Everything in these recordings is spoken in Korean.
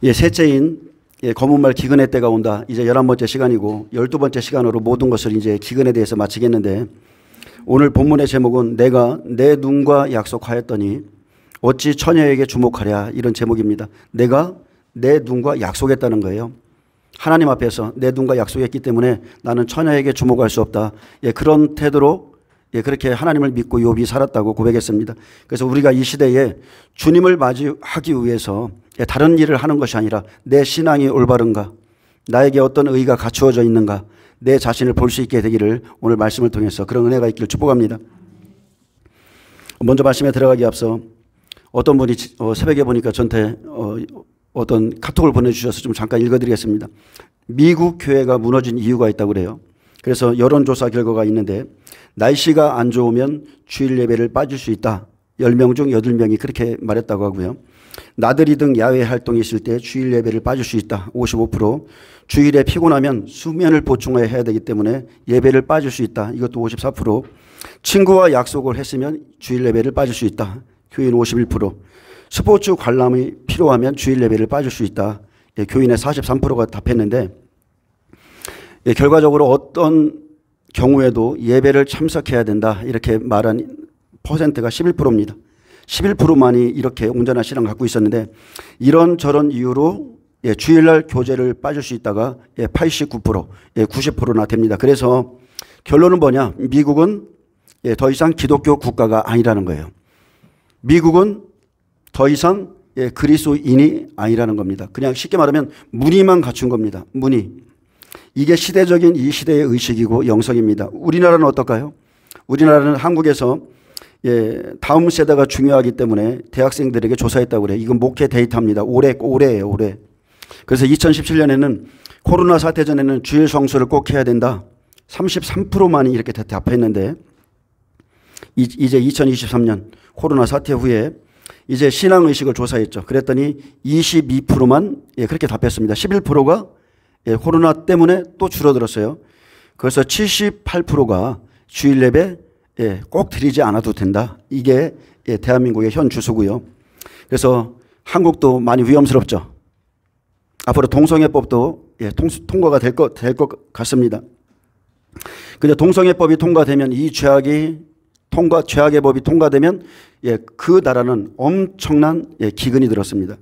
셋째인 검은말 기근의 때가 온다. 이제 11번째 시간이고 12번째 시간으로 모든 것을 이제 기근에 대해서 마치겠는데, 오늘 본문의 제목은 내가 내 눈과 약속하였더니 어찌 처녀에게 주목하랴, 이런 제목입니다. 내가 내 눈과 약속했다는 거예요. 하나님 앞에서 내 눈과 약속했기 때문에 나는 처녀에게 주목할 수 없다. 그런 태도로 그렇게 하나님을 믿고 욥이 살았다고 고백했습니다. 그래서 우리가 이 시대에 주님을 맞이하기 위해서 다른 일을 하는 것이 아니라 내 신앙이 올바른가, 나에게 어떤 의의가 갖추어져 있는가, 내 자신을 볼 수 있게 되기를 오늘 말씀을 통해서 그런 은혜가 있기를 축복합니다. 먼저 말씀에 들어가기 앞서 어떤 분이 새벽에 보니까 저한테 어떤 카톡을 보내주셔서 좀 잠깐 읽어드리겠습니다. 미국 교회가 무너진 이유가 있다고 그래요. 그래서 여론조사 결과가 있는데 날씨가 안 좋으면 주일 예배를 빠질 수 있다. 10명 중 8명이 그렇게 말했다고 하고요. 나들이 등 야외 활동이 있을 때 주일 예배를 빠질 수 있다. 55%. 주일에 피곤하면 수면을 보충해야 되기 때문에 예배를 빠질 수 있다. 이것도 54%. 친구와 약속을 했으면 주일 예배를 빠질 수 있다. 교인 51%. 스포츠 관람이 필요하면 주일 예배를 빠질 수 있다. 교인의 43%가 답했는데, 결과적으로 어떤 경우에도 예배를 참석해야 된다, 이렇게 말한 퍼센트가 11%입니다. 11%만이 이렇게 온전한 신앙을 갖고 있었는데, 이런저런 이유로 주일날 교제를 빠질 수 있다가 89%, 90%나 됩니다. 그래서 결론은 뭐냐? 미국은 더 이상 기독교 국가가 아니라는 거예요. 미국은 더 이상 그리스도인이 아니라는 겁니다. 그냥 쉽게 말하면 무늬만 갖춘 겁니다. 무늬. 이게 시대적인 이 시대의 의식이고 영성입니다. 우리나라는 어떨까요? 우리나라는 한국에서 다음 세대가 중요하기 때문에 대학생들에게 조사했다고 그래요. 이건 목회 데이터입니다. 올해예요, 올해. 그래서 2017년에는 코로나 사태 전에는 주일 성수를 꼭 해야 된다. 33%만이 이렇게 답했는데, 이제 2023년 코로나 사태 후에 이제 신앙의식을 조사했죠. 그랬더니 22%만 그렇게 답했습니다. 11%가 코로나 때문에 또 줄어들었어요. 그래서 78%가 주일 예배 꼭 드리지 않아도 된다. 이게 대한민국의 현 주소고요. 그래서 한국도 많이 위험스럽죠. 앞으로 동성애법도 통과가 될 것 같습니다. 근데 동성애법이 통과되면 이 죄악의 법이 통과되면 그 나라는 엄청난 기근이 들었습니다.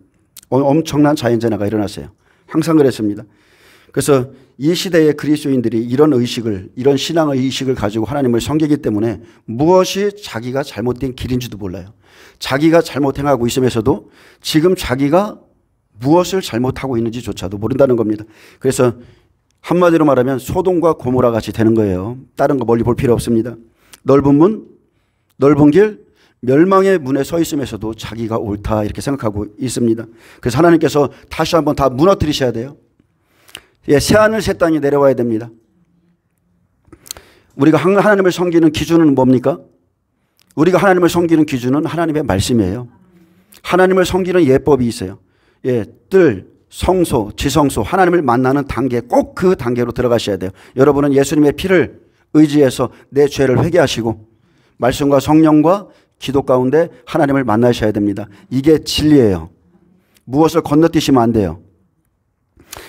엄청난 자연재해가 일어났어요. 항상 그랬습니다. 그래서 이 시대의 그리스도인들이 이런 의식을, 이런 신앙의 의식을 가지고 하나님을 섬기기 때문에 무엇이 자기가 잘못된 길인지도 몰라요. 자기가 잘못 행하고 있으면서도 지금 자기가 무엇을 잘못하고 있는지조차도 모른다는 겁니다. 그래서 한마디로 말하면 소돔과 고모라 같이 되는 거예요. 다른 거 멀리 볼 필요 없습니다. 넓은 문, 넓은 길, 멸망의 문에 서 있으면서도 자기가 옳다, 이렇게 생각하고 있습니다. 그래서 하나님께서 다시 한번 다 무너뜨리셔야 돼요. 새하늘 새 땅이 내려와야 됩니다. 우리가 하나님을 섬기는 기준은 뭡니까? 우리가 하나님을 섬기는 기준은 하나님의 말씀이에요. 하나님을 섬기는 예법이 있어요. 뜰, 성소, 지성소, 하나님을 만나는 단계, 꼭 그 단계로 들어가셔야 돼요. 여러분은 예수님의 피를 의지해서 내 죄를 회개하시고 말씀과 성령과 기도 가운데 하나님을 만나셔야 됩니다. 이게 진리예요. 무엇을 건너뛰시면 안 돼요.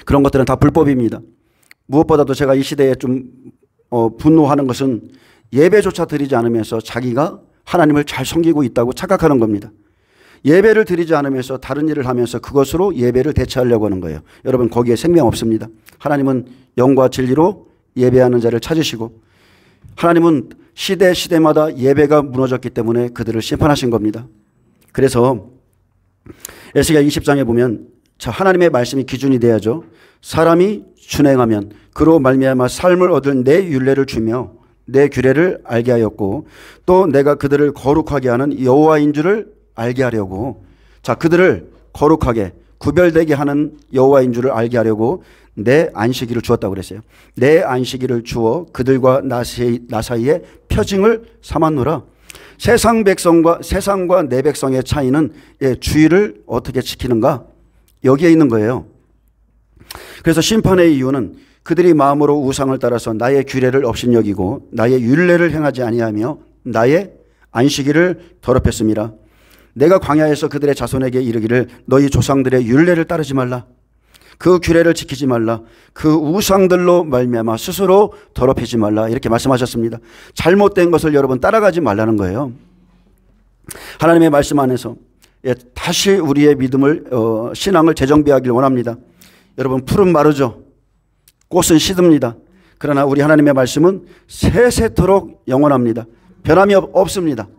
그런 것들은 다 불법입니다. 무엇보다도 제가 이 시대에 좀 분노하는 것은 예배조차 드리지 않으면서 자기가 하나님을 잘 섬기고 있다고 착각하는 겁니다. 예배를 드리지 않으면서 다른 일을 하면서 그것으로 예배를 대체하려고 하는 거예요. 여러분, 거기에 생명 없습니다. 하나님은 영과 진리로 예배하는 자를 찾으시고, 하나님은 시대마다 예배가 무너졌기 때문에 그들을 심판하신 겁니다. 그래서 에스겔 20장에 보면 하나님의 말씀이 기준이 돼야죠. 사람이 준행하면 그로 말미암아 삶을 얻을 내 율례를 주며 내 규례를 알게 하였고, 또 내가 그들을 거룩하게 하는 여호와인 줄을 알게 하려고, 그들을 거룩하게 구별되게 하는 여호와인 줄을 알게 하려고 내 안식일을 주었다고 그랬어요. 내 안식일을 주어 그들과 나 사이에 표징을 삼았노라. 세상과 내 백성의 차이는 주일을 어떻게 지키는가, 여기에 있는 거예요. 그래서 심판의 이유는 그들이 마음으로 우상을 따라서 나의 규례를 업신여기고 나의 율례를 행하지 아니하며 나의 안식일을 더럽혔습니다. 내가 광야에서 그들의 자손에게 이르기를 너희 조상들의 율례를 따르지 말라. 그 규례를 지키지 말라. 그 우상들로 말미암아 스스로 더럽히지 말라. 이렇게 말씀하셨습니다. 잘못된 것을 여러분 따라가지 말라는 거예요. 하나님의 말씀 안에서 다시 우리의 믿음을 신앙을 재정비하길 원합니다. 여러분, 풀은 마르죠. 꽃은 시듭니다. 그러나 우리 하나님의 말씀은 세세토록 영원합니다. 변함이 없습니다.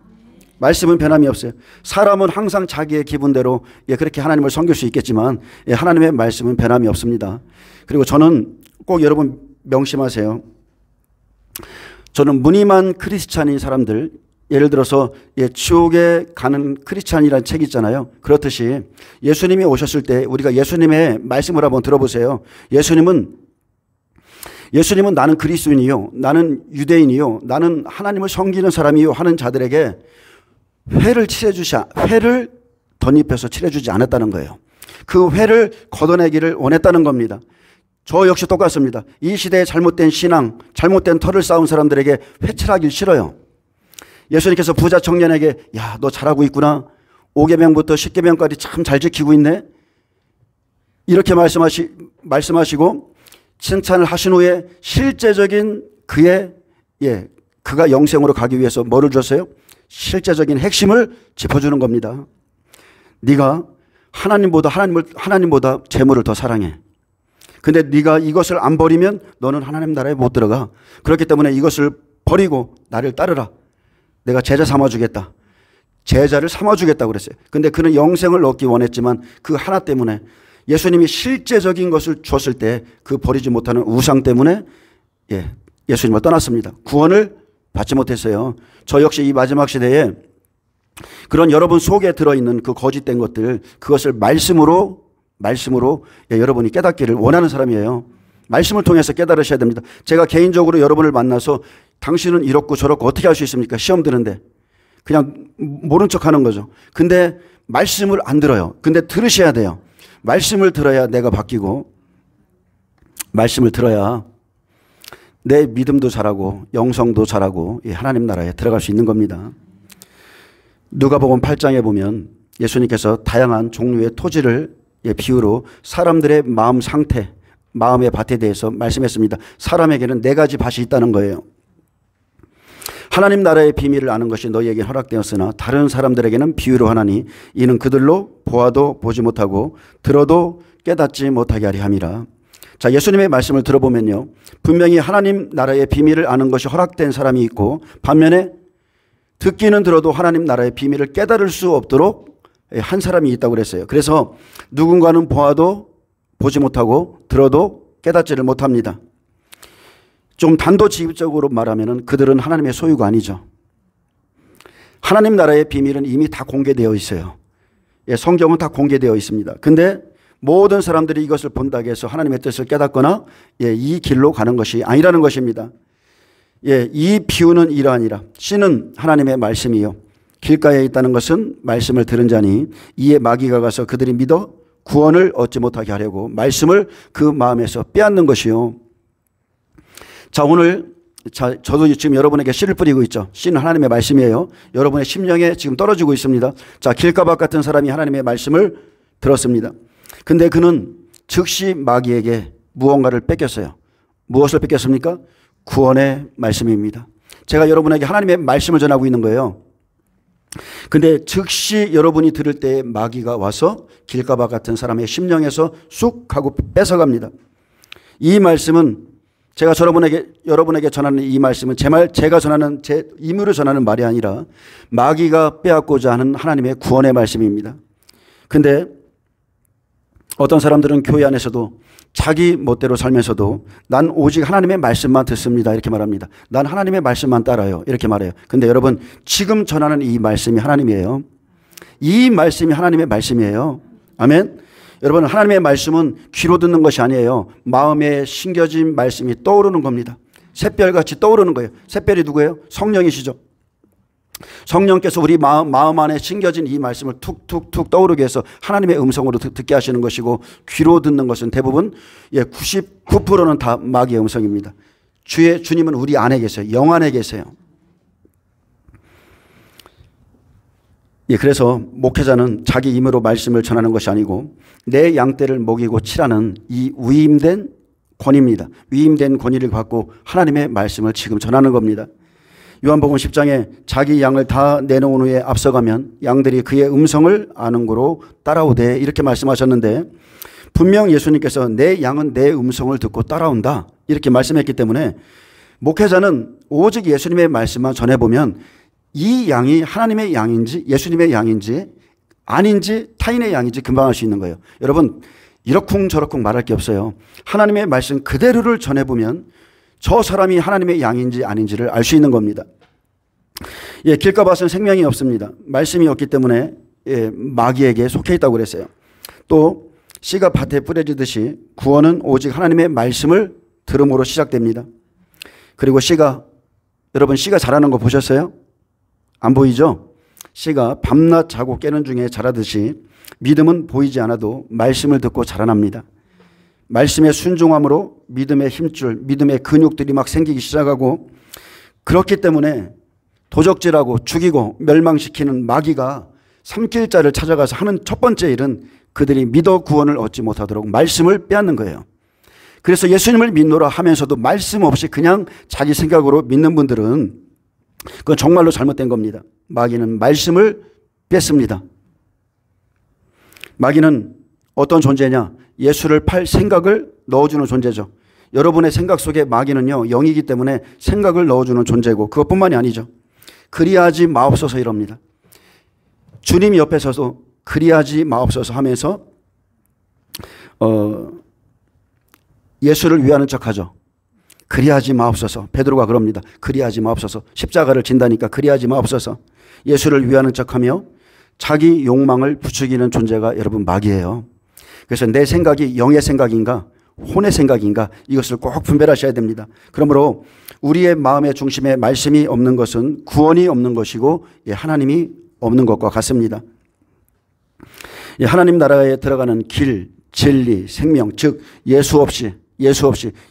말씀은 변함이 없어요. 사람은 항상 자기의 기분대로 그렇게 하나님을 섬길 수 있겠지만 하나님의 말씀은 변함이 없습니다. 그리고 저는 꼭 여러분 명심하세요. 저는 무늬만 크리스찬인 사람들, 예를 들어서 지옥에 가는 크리스찬이라는 책이 있잖아요. 그렇듯이 예수님이 오셨을 때 우리가 예수님의 말씀을 한번 들어보세요. 예수님은 나는 그리스도인이요, 나는 유대인이요, 나는 하나님을 섬기는 사람이요 하는 자들에게 회를 덧입혀서 칠해주지 않았다는 거예요. 그 회를 걷어내기를 원했다는 겁니다. 저 역시 똑같습니다. 이 시대의 잘못된 신앙, 잘못된 털을 쌓은 사람들에게 회칠하기 싫어요. 예수님께서 부자 청년에게 야, 너 잘하고 있구나. 5계명부터 10계명까지 참 잘 지키고 있네. 이렇게 말씀하시고 칭찬을 하신 후에 실제적인 그가 영생으로 가기 위해서 뭐를 줬어요? 실제적인 핵심을 짚어주는 겁니다. 네가 하나님보다 재물을 더 사랑해. 근데 네가 이것을 안 버리면 너는 하나님 나라에 못 들어가. 그렇기 때문에 이것을 버리고 나를 따르라. 내가 제자 삼아주겠다. 제자를 삼아주겠다고 그랬어요. 근데 그는 영생을 얻기 원했지만 그 하나 때문에 예수님이 실제적인 것을 줬을 때 그 버리지 못하는 우상 때문에 예수님을 떠났습니다. 구원을 받지 못했어요. 저 역시 이 마지막 시대에 그런 여러분 속에 들어있는 그 거짓된 것들, 그것을 말씀으로 여러분이 깨닫기를 원하는 사람이에요. 말씀을 통해서 깨달으셔야 됩니다. 제가 개인적으로 여러분을 만나서 당신은 이렇고 저렇고 어떻게 할 수 있습니까? 시험 드는데. 그냥 모른 척 하는 거죠. 근데 말씀을 안 들어요. 근데 들으셔야 돼요. 말씀을 들어야 내가 바뀌고, 말씀을 들어야 내 믿음도 자라고 영성도 자라고 하나님 나라에 들어갈 수 있는 겁니다. 누가복음 8장에 보면 예수님께서 다양한 종류의 토지를 비유로 사람들의 마음 상태, 마음의 밭에 대해서 말씀했습니다. 사람에게는 4가지 밭이 있다는 거예요. 하나님 나라의 비밀을 아는 것이 너희에게 허락되었으나 다른 사람들에게는 비유로 하나니 이는 그들로 보아도 보지 못하고 들어도 깨닫지 못하게 하리 함이라. 자, 예수님의 말씀을 들어보면요, 분명히 하나님 나라의 비밀을 아는 것이 허락된 사람이 있고, 반면에 듣기는 들어도 하나님 나라의 비밀을 깨달을 수 없도록 한 사람이 있다고 그랬어요. 그래서 누군가는 보아도 보지 못하고 들어도 깨닫지를 못합니다. 좀 단도직입적으로 말하면 그들은 하나님의 소유가 아니죠. 하나님 나라의 비밀은 이미 다 공개되어 있어요. 성경은 다 공개되어 있습니다. 근데 모든 사람들이 이것을 본다고 해서 하나님의 뜻을 깨닫거나 이 길로 가는 것이 아니라는 것입니다. 이 비유는 이러하니라. 씨는 하나님의 말씀이요, 길가에 있다는 것은 말씀을 들은 자니 이에 마귀가 가서 그들이 믿어 구원을 얻지 못하게 하려고 말씀을 그 마음에서 빼앗는 것이요. 자, 오늘 저도 지금 여러분에게 씨를 뿌리고 있죠. 씨는 하나님의 말씀이에요. 여러분의 심령에 지금 떨어지고 있습니다. 자, 길가밭 같은 사람이 하나님의 말씀을 들었습니다. 근데 그는 즉시 마귀에게 무언가를 뺏겼어요. 무엇을 뺏겼습니까? 구원의 말씀입니다. 제가 여러분에게 하나님의 말씀을 전하고 있는 거예요. 근데 즉시 여러분이 들을 때 마귀가 와서 길가밭 같은 사람의 심령에서 쑥 하고 뺏어갑니다. 이 말씀은 제가 여러분에게 전하는 이 말씀은 제가 전하는 제 임의로 전하는 말이 아니라 마귀가 빼앗고자 하는 하나님의 구원의 말씀입니다. 근데 어떤 사람들은 교회 안에서도 자기 멋대로 살면서도 난 오직 하나님의 말씀만 듣습니다 이렇게 말합니다. 난 하나님의 말씀만 따라요 이렇게 말해요. 근데 여러분, 지금 전하는 이 말씀이 하나님이에요. 이 말씀이 하나님의 말씀이에요. 아멘. 여러분, 하나님의 말씀은 귀로 듣는 것이 아니에요. 마음에 심겨진 말씀이 떠오르는 겁니다. 샛별같이 떠오르는 거예요. 샛별이 누구예요? 성령이시죠. 성령께서 우리 마음 안에 심겨진 이 말씀을 툭툭툭 떠오르게 해서 하나님의 음성으로 듣게 하시는 것이고, 귀로 듣는 것은 대부분 99%는 다 마귀의 음성입니다. 주님은 우리 안에 계세요. 영 안에 계세요. 예, 그래서 목회자는 자기 힘으로 말씀을 전하는 것이 아니고 내 양떼를 먹이고 치라는 이 위임된 권위입니다. 위임된 권위를 갖고 하나님의 말씀을 지금 전하는 겁니다. 요한복음 10장에 자기 양을 다 내놓은 후에 앞서가면 양들이 그의 음성을 아는 고로 따라오되 이렇게 말씀하셨는데, 분명 예수님께서 내 양은 내 음성을 듣고 따라온다 이렇게 말씀했기 때문에 목회자는 오직 예수님의 말씀만 전해보면 이 양이 하나님의 양인지 예수님의 양인지 아닌지 타인의 양인지 금방 알 수 있는 거예요. 여러분, 이러쿵저러쿵 말할 게 없어요. 하나님의 말씀 그대로를 전해보면 저 사람이 하나님의 양인지 아닌지를 알 수 있는 겁니다. 예, 길가밭은 생명이 없습니다. 말씀이 없기 때문에 예, 마귀에게 속해 있다고 그랬어요. 또 씨가 밭에 뿌려지듯이 구원은 오직 하나님의 말씀을 들음으로 시작됩니다. 그리고 씨가, 여러분 씨가 자라는 거 보셨어요? 안 보이죠? 씨가 밤낮 자고 깨는 중에 자라듯이 믿음은 보이지 않아도 말씀을 듣고 자라납니다. 말씀의 순종함으로 믿음의 힘줄, 믿음의 근육들이 막 생기기 시작하고, 그렇기 때문에 도적질하고 죽이고 멸망시키는 마귀가 삼킬 자를 찾아가서 하는 첫 번째 일은 그들이 믿어 구원을 얻지 못하도록 말씀을 빼앗는 거예요. 그래서 예수님을 믿노라 하면서도 말씀 없이 그냥 자기 생각으로 믿는 분들은 그건 정말로 잘못된 겁니다. 마귀는 말씀을 뺐습니다. 마귀는 어떤 존재냐? 예수를 팔 생각을 넣어주는 존재죠. 여러분의 생각 속에 마귀는요, 영이기 때문에 생각을 넣어주는 존재고, 그것뿐만이 아니죠. 그리하지 마옵소서 이럽니다. 주님 옆에 서서 그리하지 마옵소서 하면서 예수를 위하는 척하죠. 그리하지 마옵소서. 베드로가 그럽니다. 그리하지 마옵소서. 십자가를 진다니까 그리하지 마옵소서. 예수를 위하는 척하며 자기 욕망을 부추기는 존재가 여러분 마귀예요. 그래서 내 생각이 영의 생각인가 혼의 생각인가 이것을 꼭 분별하셔야 됩니다. 그러므로 우리의 마음의 중심에 말씀이 없는 것은 구원이 없는 것이고 하나님이 없는 것과 같습니다. 하나님 나라에 들어가는 길, 진리, 생명, 즉 예수 없이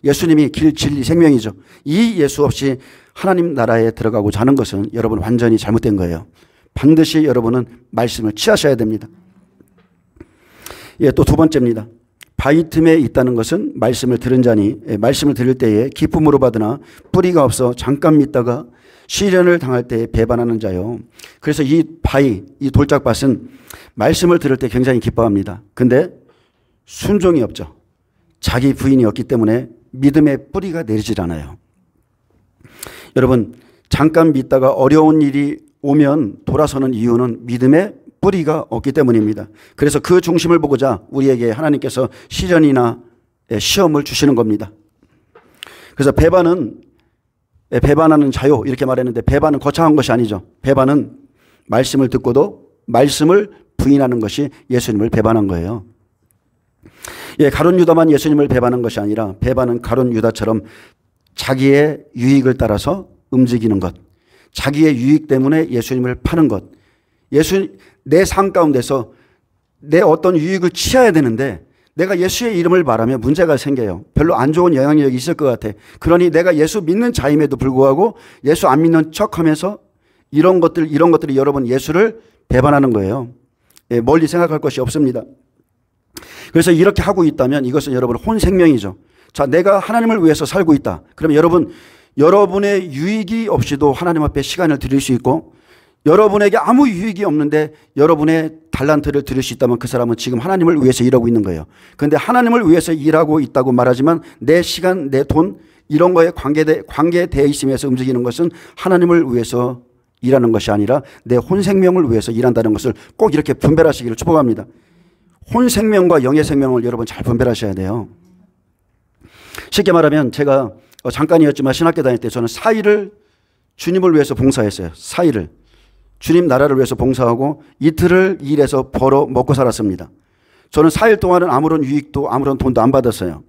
예수님이 길, 진리, 생명이죠. 이 예수 없이 하나님 나라에 들어가고자 하는 것은 여러분 완전히 잘못된 거예요. 반드시 여러분은 말씀을 취하셔야 됩니다. 또 두 번째입니다. 바위 틈에 있다는 것은 말씀을 들은 자니 말씀을 들을 때에 기쁨으로 받으나 뿌리가 없어 잠깐 믿다가 시련을 당할 때에 배반하는 자요. 그래서 이 바위, 이 돌짝밭은 말씀을 들을 때 굉장히 기뻐합니다. 근데 순종이 없죠. 자기 부인이 없기 때문에 믿음의 뿌리가 내리질 않아요. 여러분, 잠깐 믿다가 어려운 일이 오면 돌아서는 이유는 믿음의 뿌리가 없기 때문입니다. 그래서 그 중심을 보고자 우리에게 하나님께서 시련이나 시험을 주시는 겁니다. 그래서 배반하는 자요 이렇게 말했는데, 배반은 거창한 것이 아니죠. 배반은 말씀을 듣고도 말씀을 부인하는 것이 예수님을 배반한 거예요. 가룟 유다만 예수님을 배반한 것이 아니라 배반은 가룟 유다처럼 자기의 유익을 따라서 움직이는 것, 자기의 유익 때문에 예수님을 파는 것, 내 삶 가운데서 내 어떤 유익을 취해야 되는데 내가 예수의 이름을 말하면 문제가 생겨요. 별로 안 좋은 영향력이 있을 것 같아. 그러니 내가 예수 믿는 자임에도 불구하고 예수 안 믿는 척하면서 이런 것들이 여러분 예수를 배반하는 거예요. 멀리 생각할 것이 없습니다. 그래서 이렇게 하고 있다면 이것은 여러분 혼생명이죠. 자, 내가 하나님을 위해서 살고 있다. 그러면 여러분의 유익이 없이도 하나님 앞에 시간을 드릴 수 있고, 여러분에게 아무 유익이 없는데 여러분의 달란트를 드릴 수 있다면 그 사람은 지금 하나님을 위해서 일하고 있는 거예요. 그런데 하나님을 위해서 일하고 있다고 말하지만 내 시간, 내 돈 이런 거에 관계되어 있으면서 움직이는 것은 하나님을 위해서 일하는 것이 아니라 내 혼생명을 위해서 일한다는 것을 꼭 이렇게 분별하시기를 축복합니다. 혼생명과 영의 생명을 여러분 잘 분별하셔야 돼요. 쉽게 말하면 제가 잠깐이었지만 신학교 다닐 때 저는 4일을 주님을 위해서 봉사했어요. 4일을. 주님 나라를 위해서 봉사하고 이틀을 일해서 벌어 먹고 살았습니다. 저는 4일 동안은 아무런 유익도 아무런 돈도 안 받았어요.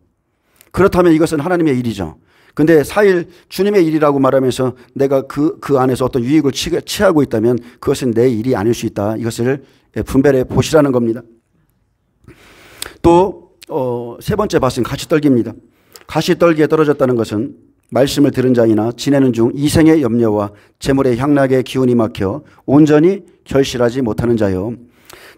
그렇다면 이것은 하나님의 일이죠. 근데 4일 주님의 일이라고 말하면서 내가 그 안에서 어떤 유익을 취하고 있다면 그것은 내 일이 아닐 수 있다. 이것을 분별해 보시라는 겁니다. 또 세 번째 밭은 가시떨기입니다. 가시떨기에 떨어졌다는 것은 말씀을 들은 자이나 지내는 중 이생의 염려와 재물의 향락의 기운이 막혀 온전히 결실하지 못하는 자요.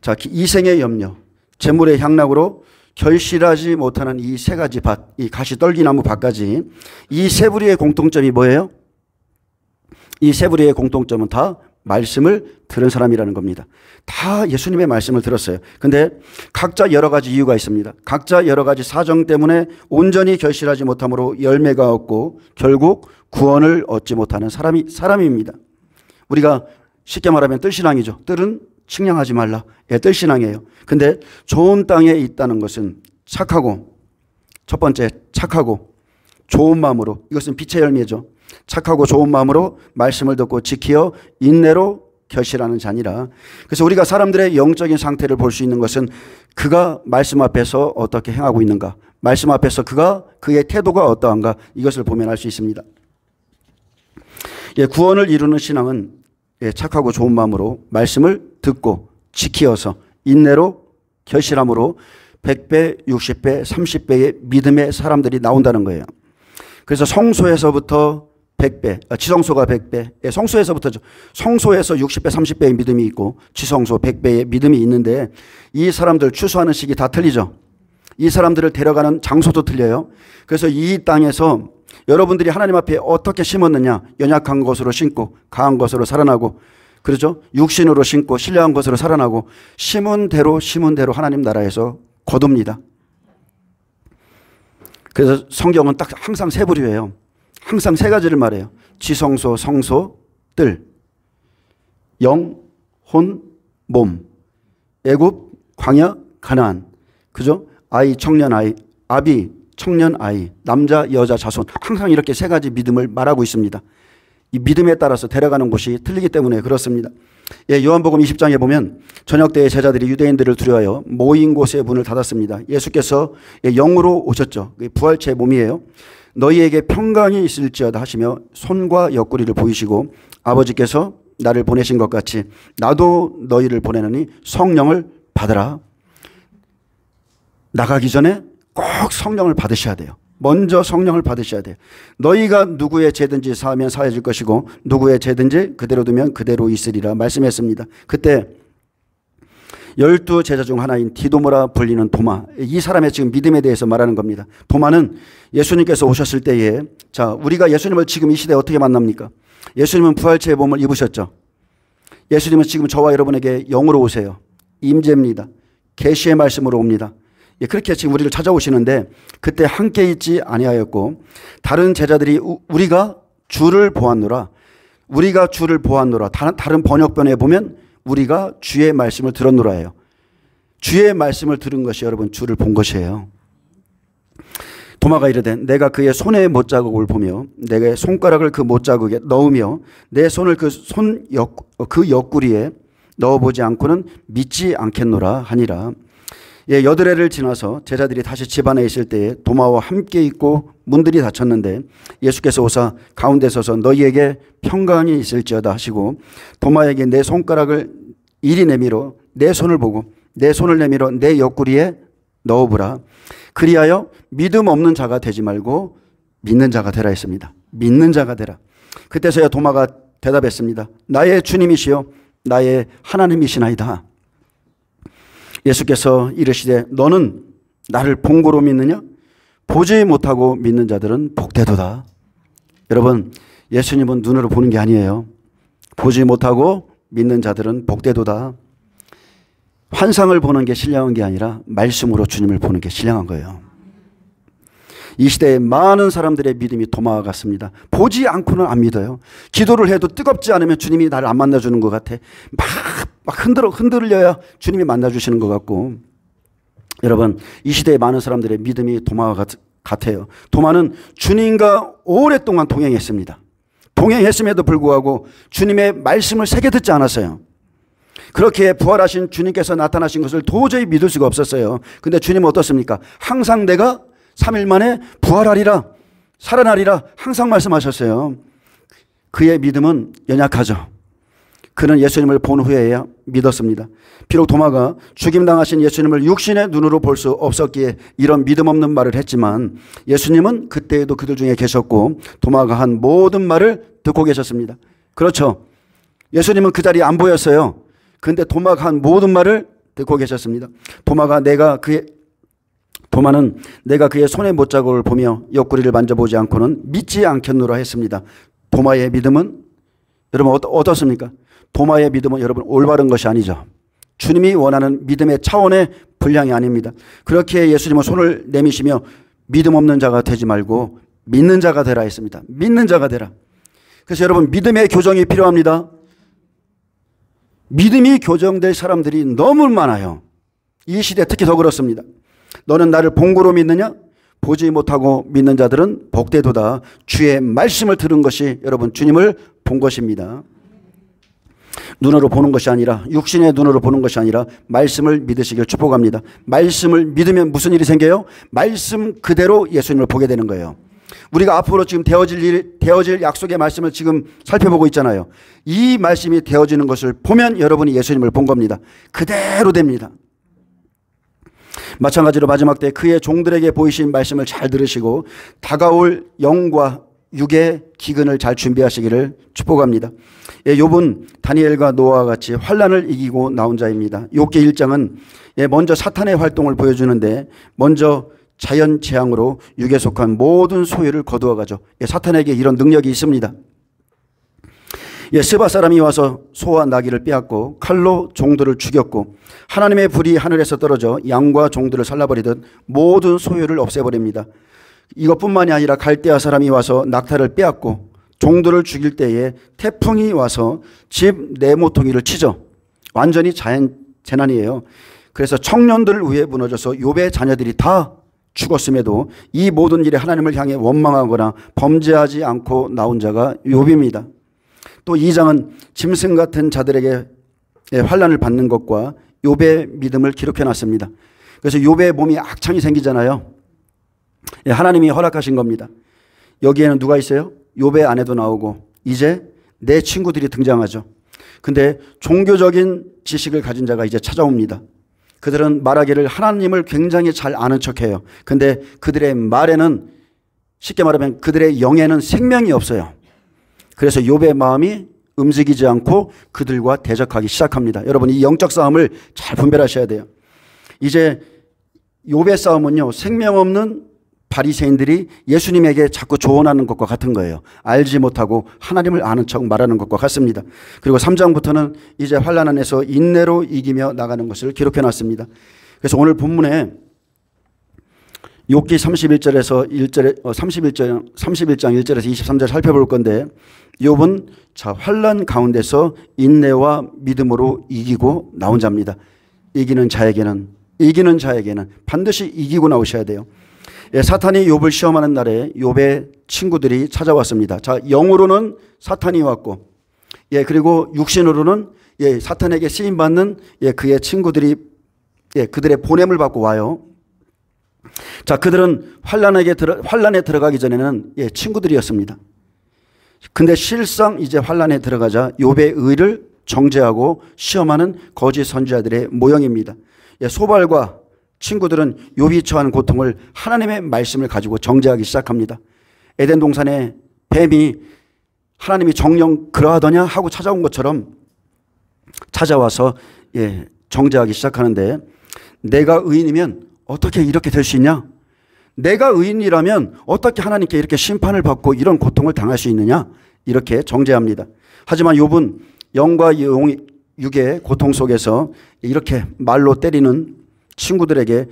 자, 이생의 염려, 재물의 향락으로 결실하지 못하는 이 세 가지 밭, 이 가시떨기나무 밭까지 이 세 부류의 공통점이 뭐예요? 이 세 부류의 공통점은 다 말씀을 들은 사람이라는 겁니다. 다 예수님의 말씀을 들었어요. 근데 각자 여러 가지 이유가 있습니다. 각자 여러 가지 사정 때문에 온전히 결실하지 못함으로 열매가 없고 결국 구원을 얻지 못하는 사람입니다. 우리가 쉽게 말하면 뜰신앙이죠. 뜰은 측량하지 말라. 예, 뜰신앙이에요. 근데 좋은 땅에 있다는 것은 착하고, 첫 번째 착하고 좋은 마음으로, 이것은 빛의 열매죠. 착하고 좋은 마음으로 말씀을 듣고 지키어 인내로 결실하는 자니라. 그래서 우리가 사람들의 영적인 상태를 볼 수 있는 것은 그가 말씀 앞에서 어떻게 행하고 있는가, 말씀 앞에서 그의 태도가 어떠한가, 이것을 보면 알 수 있습니다. 예, 구원을 이루는 신앙은 착하고 좋은 마음으로 말씀을 듣고 지키어서 인내로 결실함으로 100배, 60배, 30배의 믿음의 사람들이 나온다는 거예요. 그래서 성소에서부터 100배, 지성소가 100배, 성소에서부터죠. 성소에서 60배, 30배의 믿음이 있고 지성소 100배의 믿음이 있는데 이 사람들 추수하는 시기 다 틀리죠. 이 사람들을 데려가는 장소도 틀려요. 그래서 이 땅에서 여러분들이 하나님 앞에 어떻게 심었느냐, 연약한 것으로 심고 강한 것으로 살아나고, 그렇죠? 육신으로 심고 신령한 것으로 살아나고, 심은 대로 하나님 나라에서 거둡니다. 그래서 성경은 딱 항상 세 부류예요. 항상 세 가지를 말해요. 지성소, 성소, 뜰. 영, 혼, 몸. 애굽, 광야, 가나안. 그죠? 아이, 청년 아이, 아비, 청년 아이, 남자, 여자, 자손. 항상 이렇게 세 가지 믿음을 말하고 있습니다. 이 믿음에 따라서 데려가는 곳이 틀리기 때문에 그렇습니다. 예, 요한복음 20장에 보면 저녁 때에 제자들이 유대인들을 두려워하여 모인 곳에 문을 닫았습니다. 예수께서 영으로 오셨죠. 부활체의 몸이에요. 너희에게 평강이 있을지어다 하시며 손과 옆구리를 보이시고 아버지께서 나를 보내신 것 같이 나도 너희를 보내느니 성령을 받으라. 나가기 전에 꼭 성령을 받으셔야 돼요. 먼저 성령을 받으셔야 돼요. 너희가 누구의 죄든지 사하면 사해질 것이고 누구의 죄든지 그대로 두면 그대로 있으리라 말씀했습니다. 그때 12 제자 중 하나인 디도모라 불리는 도마, 이 사람의 지금 믿음에 대해서 말하는 겁니다. 도마는 예수님께서 오셨을 때에, 자, 우리가 예수님을 지금 이 시대에 어떻게 만납니까? 예수님은 부활체의 몸을 입으셨죠. 예수님은 지금 저와 여러분에게 영으로 오세요. 임재입니다. 계시의 말씀으로 옵니다. 예, 그렇게 지금 우리를 찾아오시는데 그때 함께 있지 아니하였고 다른 제자들이 우리가 주를 보았노라. 다른 번역본에 보면 우리가 주의 말씀을 들었노라예요. 주의 말씀을 들은 것이 여러분 주를 본 것이에요. 도마가 이르되 내가 그의 손의 못자국을 보며 내가 손가락을 그 못자국에 넣으며 내 손을 그 옆구리에 넣어보지 않고는 믿지 않겠노라 하니라. 예, 여드레를 지나서 제자들이 다시 집 안에 있을 때에 도마와 함께 있고 문들이 닫혔는데 예수께서 오사 가운데 서서 너희에게 평강이 있을지어다 하시고 도마에게 내 손가락을 이리 내밀어 내 손을 보고 내 손을 내밀어 내 옆구리에 넣어보라. 그리하여 믿음 없는 자가 되지 말고 믿는 자가 되라 했습니다. 믿는 자가 되라. 그때서야 도마가 대답했습니다. 나의 주님이시여 나의 하나님이시나이다. 예수께서 이르시되 너는 나를 본 거로 믿느냐? 보지 못하고 믿는 자들은 복되도다. 여러분, 예수님은 눈으로 보는 게 아니에요. 보지 못하고 믿는 자들은 복되도다. 환상을 보는 게 신령한 게 아니라 말씀으로 주님을 보는 게 신령한 거예요. 이 시대에 많은 사람들의 믿음이 도마와 같습니다. 보지 않고는 안 믿어요. 기도를 해도 뜨겁지 않으면 주님이 나를 안 만나주는 것 같아. 막 흔들려야 주님이 만나주시는 것 같고. 여러분, 이 시대에 많은 사람들의 믿음이 도마와 같아요. 도마는 주님과 오랫동안 동행했습니다. 동행했음에도 불구하고 주님의 말씀을 새겨 듣지 않았어요. 그렇게 부활하신 주님께서 나타나신 것을 도저히 믿을 수가 없었어요. 근데 주님은 어떻습니까? 항상 내가 3일 만에 부활하리라, 살아나리라 항상 말씀하셨어요. 그의 믿음은 연약하죠. 그는 예수님을 본 후에야 믿었습니다. 비록 도마가 죽임당하신 예수님을 육신의 눈으로 볼 수 없었기에 이런 믿음 없는 말을 했지만 예수님은 그때에도 그들 중에 계셨고 도마가 한 모든 말을 듣고 계셨습니다. 그렇죠. 예수님은 그 자리에 안 보였어요. 그런데 도마가 한 모든 말을 듣고 계셨습니다. 도마는 내가 그의 손의 못자국을 보며 옆구리를 만져보지 않고는 믿지 않겠노라 했습니다. 도마의 믿음은 여러분 어떻습니까? 도마의 믿음은 여러분 올바른 것이 아니죠. 주님이 원하는 믿음의 차원의 분량이 아닙니다. 그렇게 예수님은 손을 내미시며 믿음 없는 자가 되지 말고 믿는 자가 되라 했습니다. 믿는 자가 되라. 그래서 여러분 믿음의 교정이 필요합니다. 믿음이 교정될 사람들이 너무 많아요. 이 시대 특히 더 그렇습니다. 너는 나를 본고로 믿느냐? 보지 못하고 믿는 자들은 복되도다. 주의 말씀을 들은 것이 여러분 주님을 본 것입니다. 눈으로 보는 것이 아니라 육신의 눈으로 보는 것이 아니라 말씀을 믿으시길 축복합니다. 말씀을 믿으면 무슨 일이 생겨요? 말씀 그대로 예수님을 보게 되는 거예요. 우리가 앞으로 지금 되어질 약속의 말씀을 지금 살펴보고 있잖아요. 이 말씀이 되어지는 것을 보면 여러분이 예수님을 본 겁니다. 그대로 됩니다. 마찬가지로 마지막 때 그의 종들에게 보이신 말씀을 잘 들으시고 다가올 영과 육의 기근을 잘 준비하시기를 축복합니다. 욥은 다니엘과 노아와 같이 환난을 이기고 나온 자입니다. 욥기 1장은 먼저 사탄의 활동을 보여주는데 먼저 자연 재앙으로 육에 속한 모든 소유를 거두어가죠. 사탄에게 이런 능력이 있습니다. 스바 사람이 와서 소와 나귀를 빼앗고 칼로 종들을 죽였고 하나님의 불이 하늘에서 떨어져 양과 종들을 살라버리듯 모든 소유를 없애버립니다. 이것뿐만이 아니라 갈대아 사람이 와서 낙타를 빼앗고 종들을 죽일 때에 태풍이 와서 집 네모퉁이를 치죠. 완전히 자연 재난이에요. 그래서 청년들 위에 무너져서 욥의 자녀들이 다 죽었음에도 이 모든 일에 하나님을 향해 원망하거나 범죄하지 않고 나온 자가 욥입니다. 또 2장은 짐승 같은 자들에게 환난을 받는 것과 욥의 믿음을 기록해놨습니다. 그래서 욥의 몸이 악창이 생기잖아요. 하나님이 허락하신 겁니다. 여기에는 누가 있어요? 욥의 아내도 나오고 이제 내 친구들이 등장하죠. 근데 종교적인 지식을 가진 자가 이제 찾아옵니다. 그들은 말하기를 하나님을 굉장히 잘 아는 척해요. 근데 그들의 말에는 쉽게 말하면 그들의 영에는 생명이 없어요. 그래서 욥의 마음이 움직이지 않고 그들과 대적하기 시작합니다. 여러분 이 영적 싸움을 잘 분별하셔야 돼요. 이제 욥의 싸움은요 생명 없는 바리새인들이 예수님에게 자꾸 조언하는 것과 같은 거예요. 알지 못하고 하나님을 아는 척 말하는 것과 같습니다. 그리고 3장부터는 이제 환난 안에서 인내로 이기며 나가는 것을 기록해놨습니다. 그래서 오늘 본문에 욥기 31절에서 31장 1절에서 23절 살펴볼 건데 욥은 환난 가운데서 인내와 믿음으로 이기고 나온 자입니다. 이기는 자에게는 반드시 이기고 나오셔야 돼요. 사탄이 욥을 시험하는 날에 욥의 친구들이 찾아왔습니다. 영으로는 사탄이 왔고 그리고 육신으로는 사탄에게 쓰임받는 그의 친구들이 그들의 보냄을 받고 와요. 그들은 환난에 들어가기 전에는 친구들이었습니다. 근데 실상 이제 환난에 들어가자 욥의 의를 정죄하고 시험하는 거짓 선지자들의 모형입니다. 소발과 친구들은 욥이 처하는 고통을 하나님의 말씀을 가지고 정죄하기 시작합니다. 에덴 동산에 뱀이 하나님이 정령 그러하더냐 하고 찾아온 것처럼 찾아와서 정죄하기 시작하는데 내가 의인이면 어떻게 이렇게 될 수 있냐? 내가 의인이라면 어떻게 하나님께 이렇게 심판을 받고 이런 고통을 당할 수 있느냐? 이렇게 정죄합니다. 하지만 욥은 영과 육의 고통 속에서 이렇게 말로 때리는 친구들에게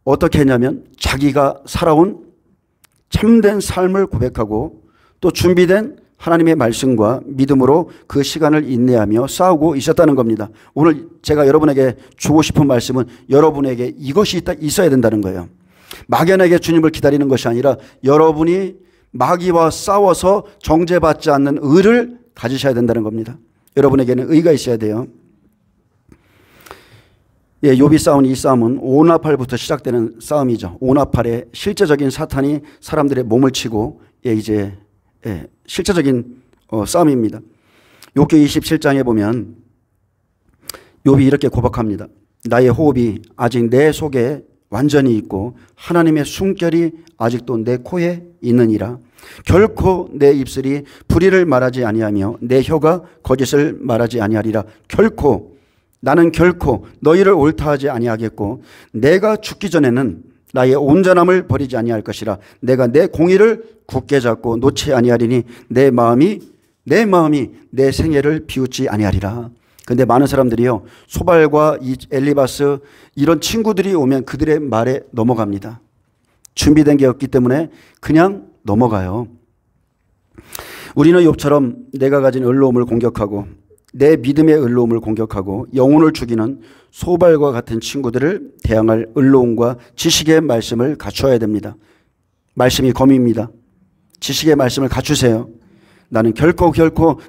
어떻게 했냐면 자기가 살아온 참된 삶을 고백하고 또 준비된 하나님의 말씀과 믿음으로 그 시간을 인내하며 싸우고 있었다는 겁니다. 오늘 제가 여러분에게 주고 싶은 말씀은 여러분에게 이것이 있어야 된다는 거예요. 막연하게 주님을 기다리는 것이 아니라 여러분이 마귀와 싸워서 정죄받지 않는 의를 가지셔야 된다는 겁니다. 여러분에게는 의가 있어야 돼요. 욥이 싸운 이 싸움은 오나팔부터 시작되는 싸움이죠. 오나팔에 실제적인 사탄이 사람들의 몸을 치고 이제 실제적인 싸움입니다. 욥기 27장에 보면 욥이 이렇게 고백합니다. 나의 호흡이 아직 내 속에 완전히 있고 하나님의 숨결이 아직도 내 코에 있느니라. 결코 내 입술이 불의를 말하지 아니하며 내 혀가 거짓을 말하지 아니하리라. 나는 결코 너희를 옳다하지 아니하겠고 내가 죽기 전에는 나의 온전함을 버리지 아니할 것이라. 내가 내 공의를 굳게 잡고 놓지 아니하리니 내 마음이 내 생애를 비웃지 아니하리라. 근데 많은 사람들이요, 소발과 이 엘리바스 이런 친구들이 오면 그들의 말에 넘어갑니다. 준비된 게 없기 때문에 그냥 넘어가요. 우리는 욥처럼 내가 가진 의로움을 공격하고 내 믿음의 의로움을 공격하고 영혼을 죽이는 소발과 같은 친구들을 대항할 의로움과 지식의 말씀을 갖춰야 됩니다. 말씀이 검입니다. 지식의 말씀을 갖추세요. 나는 결코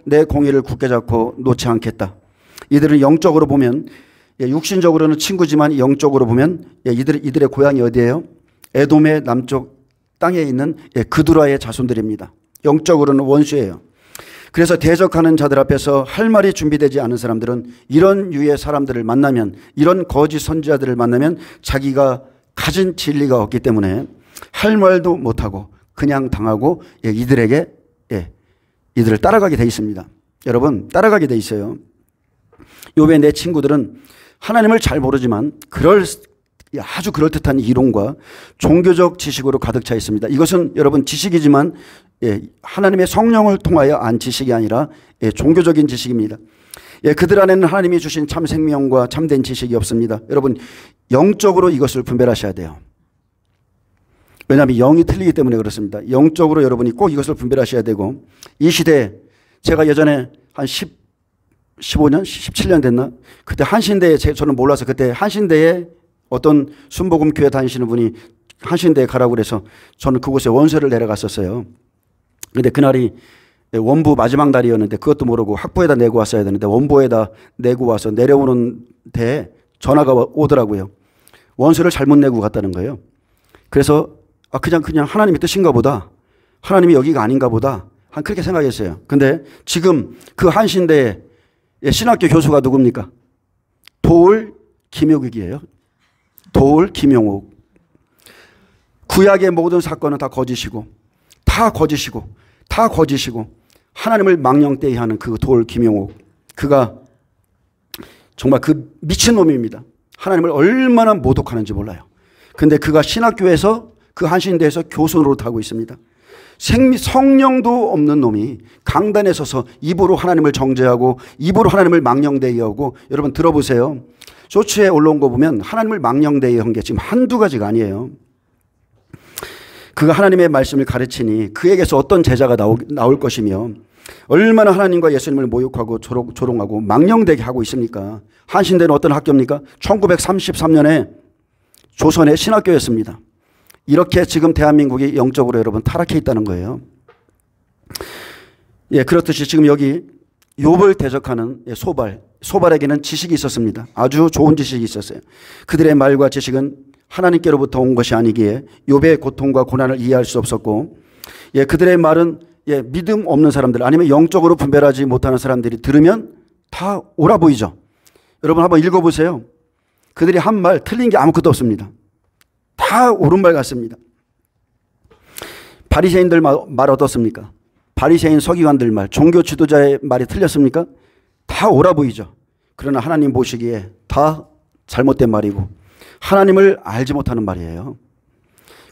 내 공의를 굳게 잡고 놓지 않겠다. 이들은 영적으로 보면, 육신적으로는 친구지만 영적으로 보면 이들의 고향이 어디예요? 에돔의 남쪽 땅에 있는 그두라의 자손들입니다. 영적으로는 원수예요. 그래서 대적하는 자들 앞에서 할 말이 준비되지 않은 사람들은 이런 유의 사람들을 만나면, 이런 거짓 선지자들을 만나면 자기가 가진 진리가 없기 때문에 할 말도 못하고 그냥 당하고 이들을 따라가게 돼 있습니다. 여러분, 따라가게 돼 있어요. 욥의 내 친구들은 하나님을 잘 모르지만 아주 그럴듯한 이론과 종교적 지식으로 가득 차 있습니다. 이것은 여러분 지식이지만 하나님의 성령을 통하여 안 지식이 아니라 종교적인 지식입니다. 그들 안에는 하나님이 주신 참 생명과 참된 지식이 없습니다. 여러분, 영적으로 이것을 분별하셔야 돼요. 왜냐하면 영이 틀리기 때문에 그렇습니다. 영적으로 여러분이 꼭 이것을 분별하셔야 되고, 이 시대에 제가 예전에 한 15년, 17년 됐나? 그때 한신대에, 저는 몰라서 그때 한신대에 어떤 순복음 교회 다니시는 분이 한신대에 가라고 그래서 저는 그곳에 원서를 내려갔었어요. 근데 그날이 원부 마지막 날이었는데 그것도 모르고 학부에다 내고 왔어야 되는데 원부에다 내고 와서 내려오는 데에 전화가 오더라고요. 원서를 잘못 내고 갔다는 거예요. 그래서 그냥 하나님의 뜻인가 보다. 하나님이 여기가 아닌가 보다. 그렇게 생각했어요. 근데 지금 그 한신대에 신학교 교수가 누굽니까? 도울 김용욱이에요. 도울 김용욱. 구약의 모든 사건은 다 거짓이고 하나님을 망령되이 하는 그 도울 김용욱. 그가 정말 그 미친놈입니다. 하나님을 얼마나 모독하는지 몰라요. 근데 그가 신학교에서 그 한신대에서 교수 노릇하고 있습니다. 성령도 없는 놈이 강단에 서서 입으로 하나님을 정죄하고 입으로 하나님을 망령되이 하고, 여러분 들어보세요. 쇼츠에 올라온 거 보면 하나님을 망령되이 한 게 지금 한두 가지가 아니에요. 그가 하나님의 말씀을 가르치니 그에게서 어떤 제자가 나올 것이며 얼마나 하나님과 예수님을 모욕하고 조롱하고 망령되게 하고 있습니까? 한신대는 어떤 학교입니까? 1933년에 조선의 신학교였습니다. 이렇게 지금 대한민국이 영적으로 여러분 타락해 있다는 거예요. 그렇듯이 지금 여기 욥을 대적하는 소발에게는 지식이 있었습니다. 아주 좋은 지식이 있었어요. 그들의 말과 지식은 하나님께로부터 온 것이 아니기에 욥의 고통과 고난을 이해할 수 없었고, 그들의 말은 믿음 없는 사람들 아니면 영적으로 분별하지 못하는 사람들이 들으면 다 옳아 보이죠. 여러분 한번 읽어보세요. 그들이 한 말 틀린 게 아무것도 없습니다. 다 옳은 말 같습니다. 바리새인들 말 어떻습니까? 바리새인 서기관들 말, 종교 지도자의 말이 틀렸습니까? 다 옳아 보이죠. 그러나 하나님 보시기에 다 잘못된 말이고 하나님을 알지 못하는 말이에요.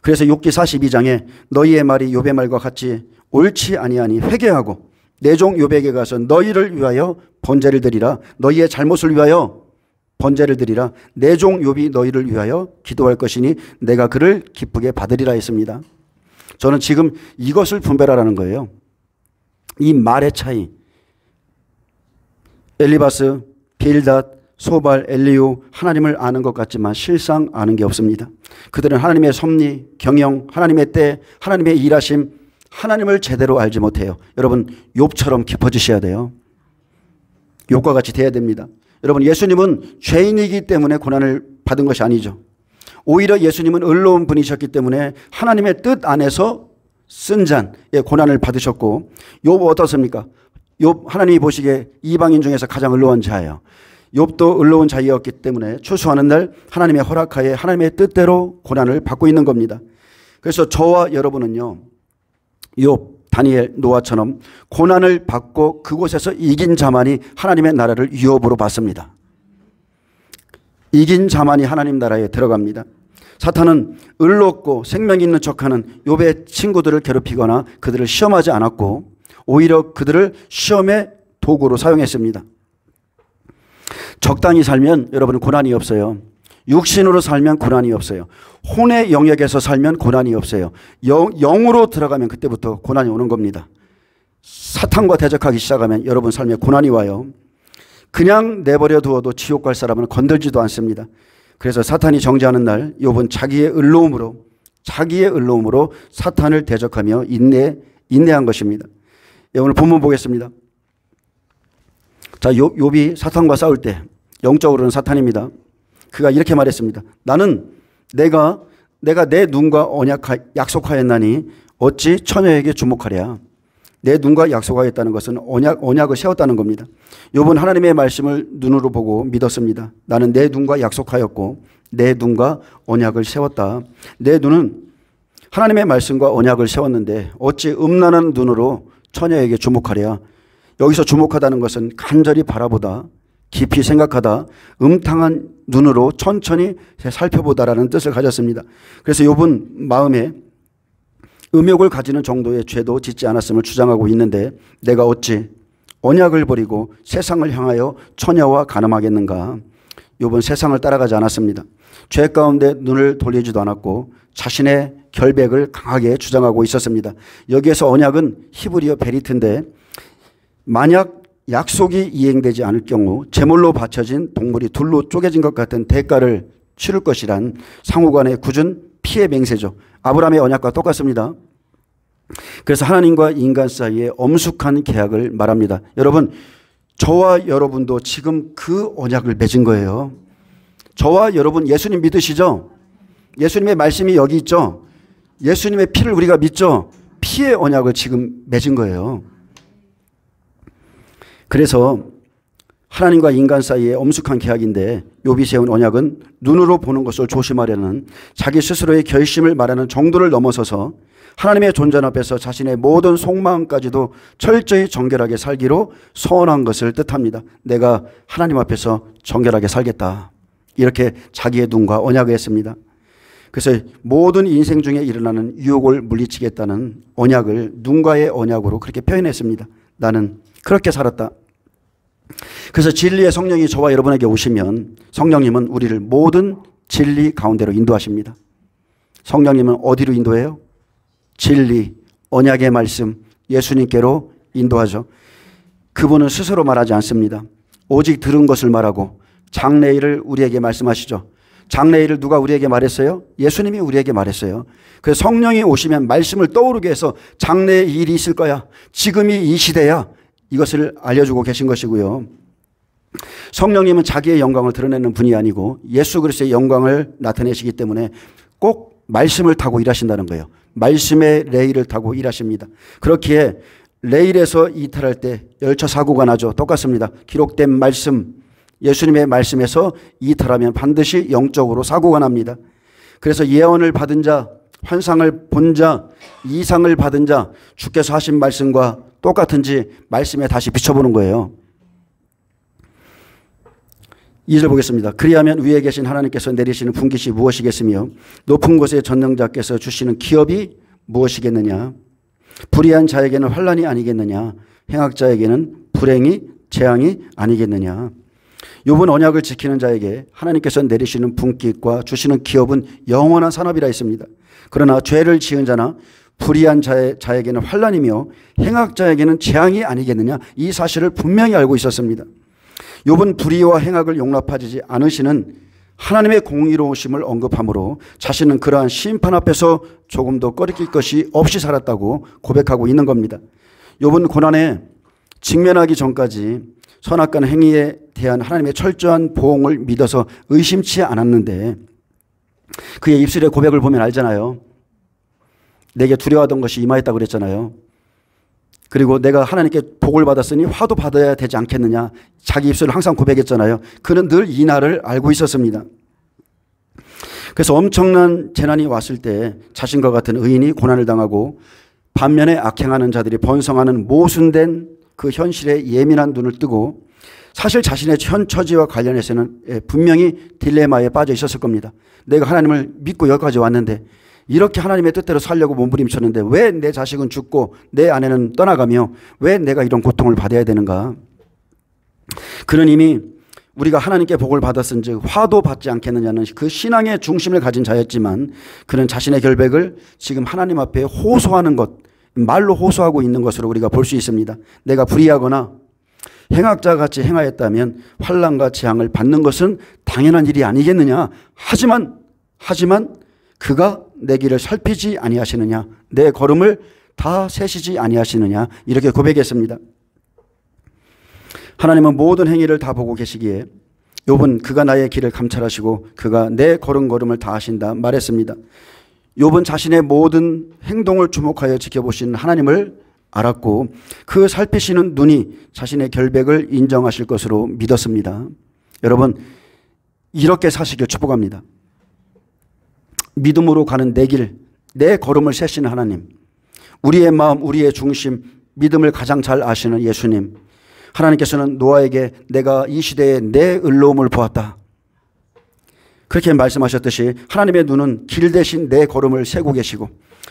그래서 욥기 42장에 너희의 말이 욥의 말과 같이 옳지 아니하니 회개하고 내 종 욥에게 가서 너희를 위하여 번제를 드리라. 너희의 잘못을 위하여 번제를 드리라. 내 종 욥이 너희를 위하여 기도할 것이니 내가 그를 기쁘게 받으리라 했습니다. 저는 지금 이것을 분별하라는 거예요. 이 말의 차이. 엘리바스, 빌닷, 소발, 엘리우, 하나님을 아는 것 같지만 실상 아는 게 없습니다. 그들은 하나님의 섭리, 경영, 하나님의 때, 하나님의 일하심, 하나님을 제대로 알지 못해요. 여러분 욥처럼 깊어지셔야 돼요. 욥과 같이 돼야 됩니다. 여러분 예수님은 죄인이기 때문에 고난을 받은 것이 아니죠. 오히려 예수님은 의로운 분이셨기 때문에 하나님의 뜻 안에서 쓴 잔의 고난을 받으셨고, 욥 어떻습니까? 욥 하나님이 보시기에 이방인 중에서 가장 의로운 자예요. 욥도 의로운 자였기 때문에 추수하는 날 하나님의 허락하에 하나님의 뜻대로 고난을 받고 있는 겁니다. 그래서 저와 여러분은요, 욥, 다니엘, 노아처럼 고난을 받고 그곳에서 이긴 자만이 하나님의 나라를 유업으로 받습니다. 이긴 자만이 하나님 나라에 들어갑니다. 사탄은 의롭고 생명 있는 척하는 욥의 친구들을 괴롭히거나 그들을 시험하지 않았고 오히려 그들을 시험의 도구로 사용했습니다. 적당히 살면 여러분은 고난이 없어요. 육신으로 살면 고난이 없어요. 혼의 영역에서 살면 고난이 없어요. 영으로 들어가면 그때부터 고난이 오는 겁니다. 사탄과 대적하기 시작하면 여러분 삶에 고난이 와요. 그냥 내버려 두어도 지옥 갈 사람은 건들지도 않습니다. 그래서 사탄이 정죄하는 날 욥은 자기의 의로움으로 사탄을 대적하며 인내한 것입니다. 오늘 본문 보겠습니다. 자, 욥이 사탄과 싸울 때 영적으로는 사탄입니다. 그가 이렇게 말했습니다. 나는 내가 내 눈과 약속하였나니 어찌 처녀에게 주목하랴. 내 눈과 약속하였다는 것은 언약을 세웠다는 겁니다. 욥은 하나님의 말씀을 눈으로 보고 믿었습니다. 나는 내 눈과 약속하였고 내 눈과 언약을 세웠다. 내 눈은 하나님의 말씀과 언약을 세웠는데 어찌 음란한 눈으로 처녀에게 주목하랴. 여기서 주목하다는 것은 간절히 바라보다, 깊이 생각하다, 음탕한 눈으로 천천히 살펴보다라는 뜻을 가졌습니다. 그래서 욥은 마음에 음욕을 가지는 정도의 죄도 짓지 않았음을 주장하고 있는데 내가 어찌 언약을 버리고 세상을 향하여 처녀와 간음하겠는가. 욥은 세상을 따라가지 않았습니다. 죄 가운데 눈을 돌리지도 않았고 자신의 결백을 강하게 주장하고 있었습니다. 여기에서 언약은 히브리어 베리트인데 만약 약속이 이행되지 않을 경우 제물로 바쳐진 동물이 둘로 쪼개진 것 같은 대가를 치를 것이란 상호간의 굳은 피해 맹세죠. 아브라함의 언약과 똑같습니다. 그래서 하나님과 인간 사이에 엄숙한 계약을 말합니다. 여러분, 저와 여러분도 지금 그 언약을 맺은 거예요. 저와 여러분 예수님 믿으시죠? 예수님의 말씀이 여기 있죠? 예수님의 피를 우리가 믿죠? 피의 언약을 지금 맺은 거예요. 그래서 하나님과 인간 사이에 엄숙한 계약인데 욥이 세운 언약은 눈으로 보는 것을 조심하려는 자기 스스로의 결심을 말하는 정도를 넘어서서 하나님의 존재 앞에서 자신의 모든 속마음까지도 철저히 정결하게 살기로 서원한 것을 뜻합니다. 내가 하나님 앞에서 정결하게 살겠다. 이렇게 자기의 눈과 언약을 했습니다. 그래서 모든 인생 중에 일어나는 유혹을 물리치겠다는 언약을 눈과의 언약으로 그렇게 표현했습니다. 나는 그렇게 살았다. 그래서 진리의 성령이 저와 여러분에게 오시면 성령님은 우리를 모든 진리 가운데로 인도하십니다. 성령님은 어디로 인도해요? 진리, 언약의 말씀, 예수님께로 인도하죠. 그분은 스스로 말하지 않습니다. 오직 들은 것을 말하고 장래일을 우리에게 말씀하시죠. 장래일을 누가 우리에게 말했어요? 예수님이 우리에게 말했어요. 그래서 성령이 오시면 말씀을 떠오르게 해서 장래에 일이 있을 거야. 지금이 이 시대야. 이것을 알려주고 계신 것이고요. 성령님은 자기의 영광을 드러내는 분이 아니고 예수 그리스도의 영광을 나타내시기 때문에 꼭 말씀을 타고 일하신다는 거예요. 말씀의 레일을 타고 일하십니다. 그렇기에 레일에서 이탈할 때 열차 사고가 나죠. 똑같습니다. 기록된 말씀, 예수님의 말씀에서 이탈하면 반드시 영적으로 사고가 납니다. 그래서 예언을 받은 자, 환상을 본 자, 이상을 받은 자, 주께서 하신 말씀과 똑같은지 말씀에 다시 비춰보는 거예요. 2절 보겠습니다. 그리하면 위에 계신 하나님께서 내리시는 분깃이 무엇이겠으며 높은 곳에 전능자께서 주시는 기업이 무엇이겠느냐. 불의한 자에게는 환난이 아니겠느냐. 행악자에게는 불행이 재앙이 아니겠느냐. 욥은 언약을 지키는 자에게 하나님께서 내리시는 분깃과 주시는 기업은 영원한 산업이라 했습니다. 그러나 죄를 지은 자나 불의한 자에게는 환난이며 행악자에게는 재앙이 아니겠느냐. 이 사실을 분명히 알고 있었습니다. 욥은 불의와 행악을 용납하지 않으시는 하나님의 공의로우심을 언급함으로 자신은 그러한 심판 앞에서 조금도 꺼리낄 것이 없이 살았다고 고백하고 있는 겁니다. 욥은 고난에 직면하기 전까지 선악간 행위에 대한 하나님의 철저한 보응을 믿어서 의심치 않았는데 그의 입술의 고백을 보면 알잖아요. 내게 두려워하던 것이 임하였다고 그랬잖아요. 그리고 내가 하나님께 복을 받았으니 화도 받아야 되지 않겠느냐. 자기 입술을 항상 고백했잖아요. 그는 늘 이 날을 알고 있었습니다. 그래서 엄청난 재난이 왔을 때 자신과 같은 의인이 고난을 당하고 반면에 악행하는 자들이 번성하는 모순된 그 현실에 예민한 눈을 뜨고 사실 자신의 현 처지와 관련해서는 분명히 딜레마에 빠져 있었을 겁니다. 내가 하나님을 믿고 여기까지 왔는데 이렇게 하나님의 뜻대로 살려고 몸부림쳤는데 왜 내 자식은 죽고 내 아내는 떠나가며 왜 내가 이런 고통을 받아야 되는가. 그는 이미 우리가 하나님께 복을 받았은즉 화도 받지 않겠느냐는 그 신앙의 중심을 가진 자였지만 그는 자신의 결백을 지금 하나님 앞에 호소하는 것, 말로 호소하고 있는 것으로 우리가 볼 수 있습니다. 내가 불의하거나 행악자 같이 행하였다면 환난과 재앙을 받는 것은 당연한 일이 아니겠느냐. 하지만 그가 내 길을 살피지 아니하시느냐, 내 걸음을 다 세시지 아니하시느냐, 이렇게 고백했습니다. 하나님은 모든 행위를 다 보고 계시기에 욥은 그가 나의 길을 감찰하시고 그가 내 걸음걸음을 다 하신다 말했습니다. 욥은 자신의 모든 행동을 주목하여 지켜보시는 하나님을 알았고 그 살피시는 눈이 자신의 결백을 인정하실 것으로 믿었습니다. 여러분, 이렇게 사시길 축복합니다. 믿음으로 가는 내 길, 내 걸음을 세시는 하나님, 우리의 마음, 우리의 중심, 믿음을 가장 잘 아시는 예수님, 하나님께서는 노아에게 내가 이 시대에 내 의로움을 보았다, 그렇게 말씀하셨듯이 하나님의 눈은 길 대신 내 걸음을 세고 계시고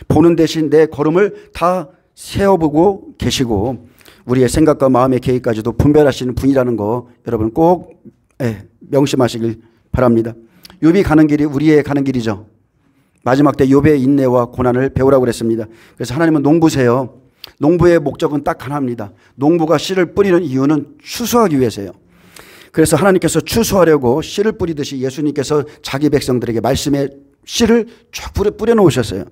보는 대신 내 걸음을 다 세어보고 계시고 우리의 생각과 마음의 계획까지도 분별하시는 분이라는 거 여러분 꼭 명심하시길 바랍니다. 욥이 가는 길이 우리의 가는 길이죠. 마지막 때 욥의 인내와 고난을 배우라고 그랬습니다. 그래서 하나님은 농부세요. 농부의 목적은 딱 하나입니다. 농부가 씨를 뿌리는 이유는 추수하기 위해서요. 그래서 하나님께서 추수하려고 씨를 뿌리듯이 예수님께서 자기 백성들에게 말씀의 씨를 쫙 뿌려놓으셨어요.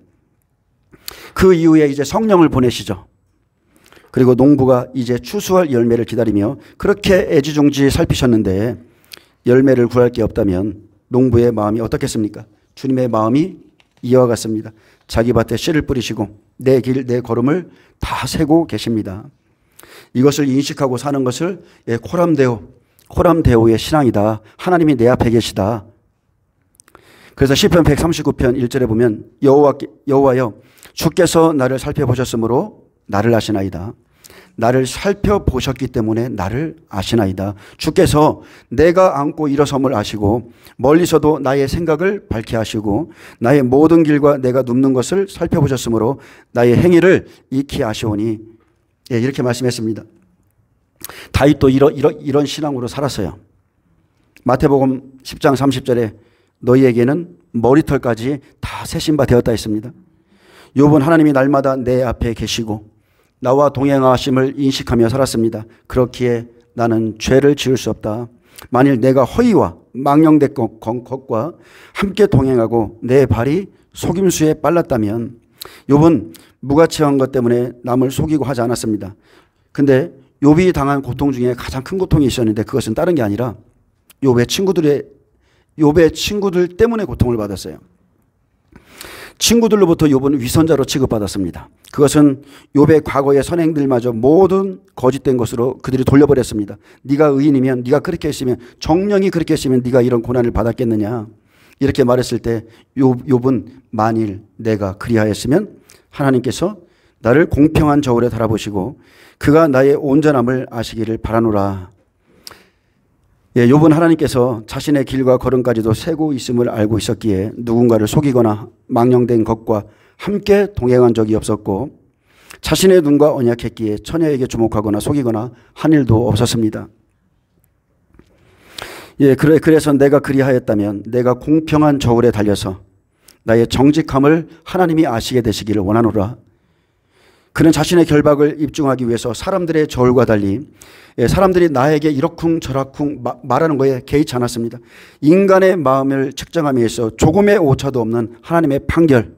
그 이후에 이제 성령을 보내시죠. 그리고 농부가 이제 추수할 열매를 기다리며 그렇게 애지중지 살피셨는데 열매를 구할 게 없다면 농부의 마음이 어떻겠습니까? 주님의 마음이 이와 같습니다. 자기 밭에 씨를 뿌리시고 내 길, 내 걸음을 다 세고 계십니다. 이것을 인식하고 사는 것을 코람데오의 신앙이다. 하나님이 내 앞에 계시다. 그래서 시편 139편 1절에 보면 여호와여 주께서 나를 살펴보셨으므로 나를 아시나이다. 나를 살펴보셨기 때문에 나를 아시나이다. 주께서 내가 앉고 일어섬을 아시고 멀리서도 나의 생각을 밝게 하시고 나의 모든 길과 내가 눕는 것을 살펴보셨으므로 나의 행위를 익히 아시오니. 이렇게 말씀했습니다. 다윗도 이런 신앙으로 살았어요. 마태복음 10장 30절에 너희에게는 머리털까지 다 세신 바 되었다 했습니다. 욥은 하나님이 날마다 내 앞에 계시고 나와 동행하심을 인식하며 살았습니다. 그렇기에 나는 죄를 지을 수 없다. 만일 내가 허위와 망령된 것과 함께 동행하고 내 발이 속임수에 빨랐다면, 욥은 무가치한 것 때문에 남을 속이고 하지 않았습니다. 근데 욥이 당한 고통 중에 가장 큰 고통이 있었는데 그것은 다른 게 아니라 욥의 친구들 때문에 고통을 받았어요. 친구들로부터 욥은 위선자로 취급받았습니다. 그것은 욥의 과거의 선행들마저 모든 거짓된 것으로 그들이 돌려버렸습니다. 네가 의인이면, 네가 그렇게 했으면, 정령이 그렇게 했으면 네가 이런 고난을 받았겠느냐, 이렇게 말했을 때 욥은 만일 내가 그리하였으면 하나님께서 나를 공평한 저울에 달아보시고 그가 나의 온전함을 아시기를 바라노라. 욥은 하나님께서 자신의 길과 걸음까지도 세고 있음을 알고 있었기에 누군가를 속이거나 망령된 것과 함께 동행한 적이 없었고 자신의 눈과 언약했기에 처녀에게 주목하거나 속이거나 한 일도 없었습니다. 그래서 내가 그리하였다면 내가 공평한 저울에 달려서 나의 정직함을 하나님이 아시게 되시기를 원하노라. 그는 자신의 결박을 입증하기 위해서 사람들의 저울과 달리 사람들이 나에게 이러쿵 저러쿵 말하는 거에 개의치 않았습니다. 인간의 마음을 측정하기 위해서 조금의 오차도 없는 하나님의 판결,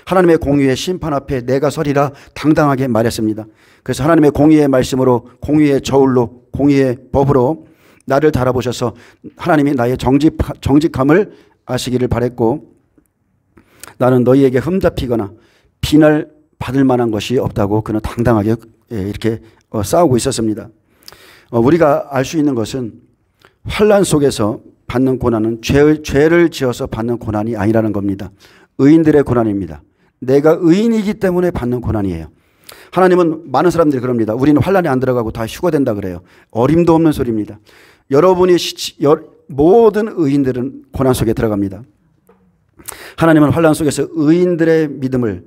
하나님의 공의의 심판 앞에 내가 서리라 당당하게 말했습니다. 그래서 하나님의 공의의 말씀으로, 공의의 저울로, 공의의 법으로 나를 달아보셔서 하나님이 나의 정직함을 아시기를 바랬고 나는 너희에게 흠잡히거나 비날 받을 만한 것이 없다고 그는 당당하게 이렇게 싸우고 있었습니다. 우리가 알 수 있는 것은 환난 속에서 받는 고난은 죄를 지어서 받는 고난이 아니라는 겁니다. 의인들의 고난입니다. 내가 의인이기 때문에 받는 고난이에요. 하나님은 많은 사람들이 그럽니다. 우리는 환난에 안 들어가고 다 휴거된다 그래요. 어림도 없는 소리입니다. 여러분이 모든 의인들은 고난 속에 들어갑니다. 하나님은 환난 속에서 의인들의 믿음을,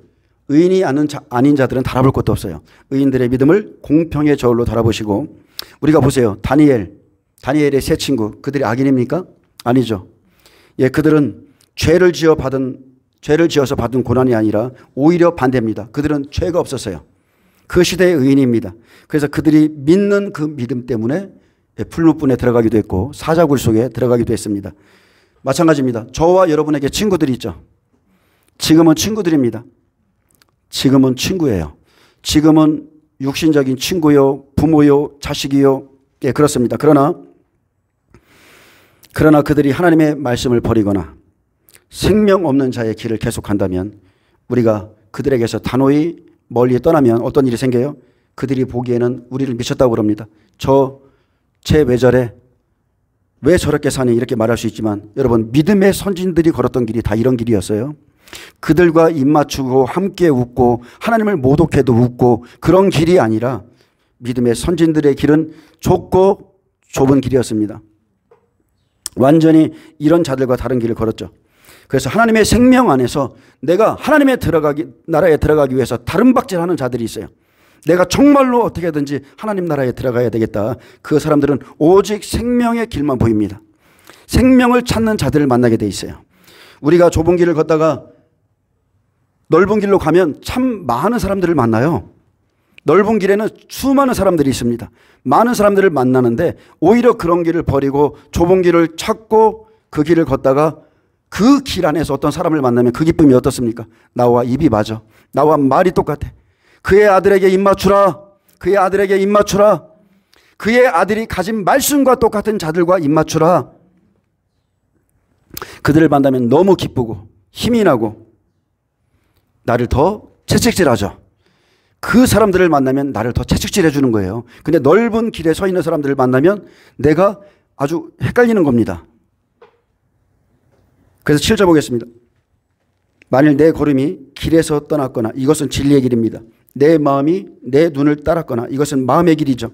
의인이 아닌 자들은 달아볼 것도 없어요. 의인들의 믿음을 공평의 저울로 달아보시고, 우리가 보세요. 다니엘의 세 친구, 그들이 악인입니까? 아니죠. 예, 그들은 죄를 지어서 받은 고난이 아니라 오히려 반대입니다. 그들은 죄가 없었어요. 그 시대의 의인입니다. 그래서 그들이 믿는 그 믿음 때문에 풀무불에 들어가기도 했고 사자굴 속에 들어가기도 했습니다. 마찬가지입니다. 저와 여러분에게 친구들이 있죠. 지금은 친구들입니다. 지금은 친구예요. 지금은 육신적인 친구요, 부모요, 자식이요. 예, 그렇습니다. 그러나 그들이 하나님의 말씀을 버리거나 생명 없는 자의 길을 계속한다면, 우리가 그들에게서 단호히 멀리 떠나면 어떤 일이 생겨요? 그들이 보기에는 우리를 미쳤다고 그럽니다. 쟤 왜 저래? 왜 저렇게 사니? 이렇게 말할 수 있지만, 여러분, 믿음의 선진들이 걸었던 길이 다 이런 길이었어요. 그들과 입 맞추고 함께 웃고 하나님을 모독해도 웃고 그런 길이 아니라, 믿음의 선진들의 길은 좁고 좁은 길이었습니다. 완전히 이런 자들과 다른 길을 걸었죠. 그래서 하나님의 생명 안에서 내가 하나님의 나라에 들어가기 위해서 다름박질하는 자들이 있어요. 내가 정말로 어떻게든지 하나님 나라에 들어가야 되겠다. 그 사람들은 오직 생명의 길만 보입니다. 생명을 찾는 자들을 만나게 돼 있어요. 우리가 좁은 길을 걷다가 넓은 길로 가면 참 많은 사람들을 만나요. 넓은 길에는 수많은 사람들이 있습니다. 많은 사람들을 만나는데 오히려 그런 길을 버리고 좁은 길을 찾고 그 길을 걷다가 그 길 안에서 어떤 사람을 만나면 그 기쁨이 어떻습니까? 나와 입이 맞아. 나와 말이 똑같아. 그의 아들에게 입 맞추라. 그의 아들에게 입 맞추라. 그의 아들이 가진 말씀과 똑같은 자들과 입 맞추라. 그들을 만나면 너무 기쁘고 힘이 나고 나를 더 채찍질하죠. 그 사람들을 만나면 나를 더 채찍질해 주는 거예요. 근데 넓은 길에 서 있는 사람들을 만나면 내가 아주 헷갈리는 겁니다. 그래서 7절 보겠습니다. 만일 내 걸음이 길에서 떠났거나, 이것은 진리의 길입니다. 내 마음이 내 눈을 따랐거나, 이것은 마음의 길이죠.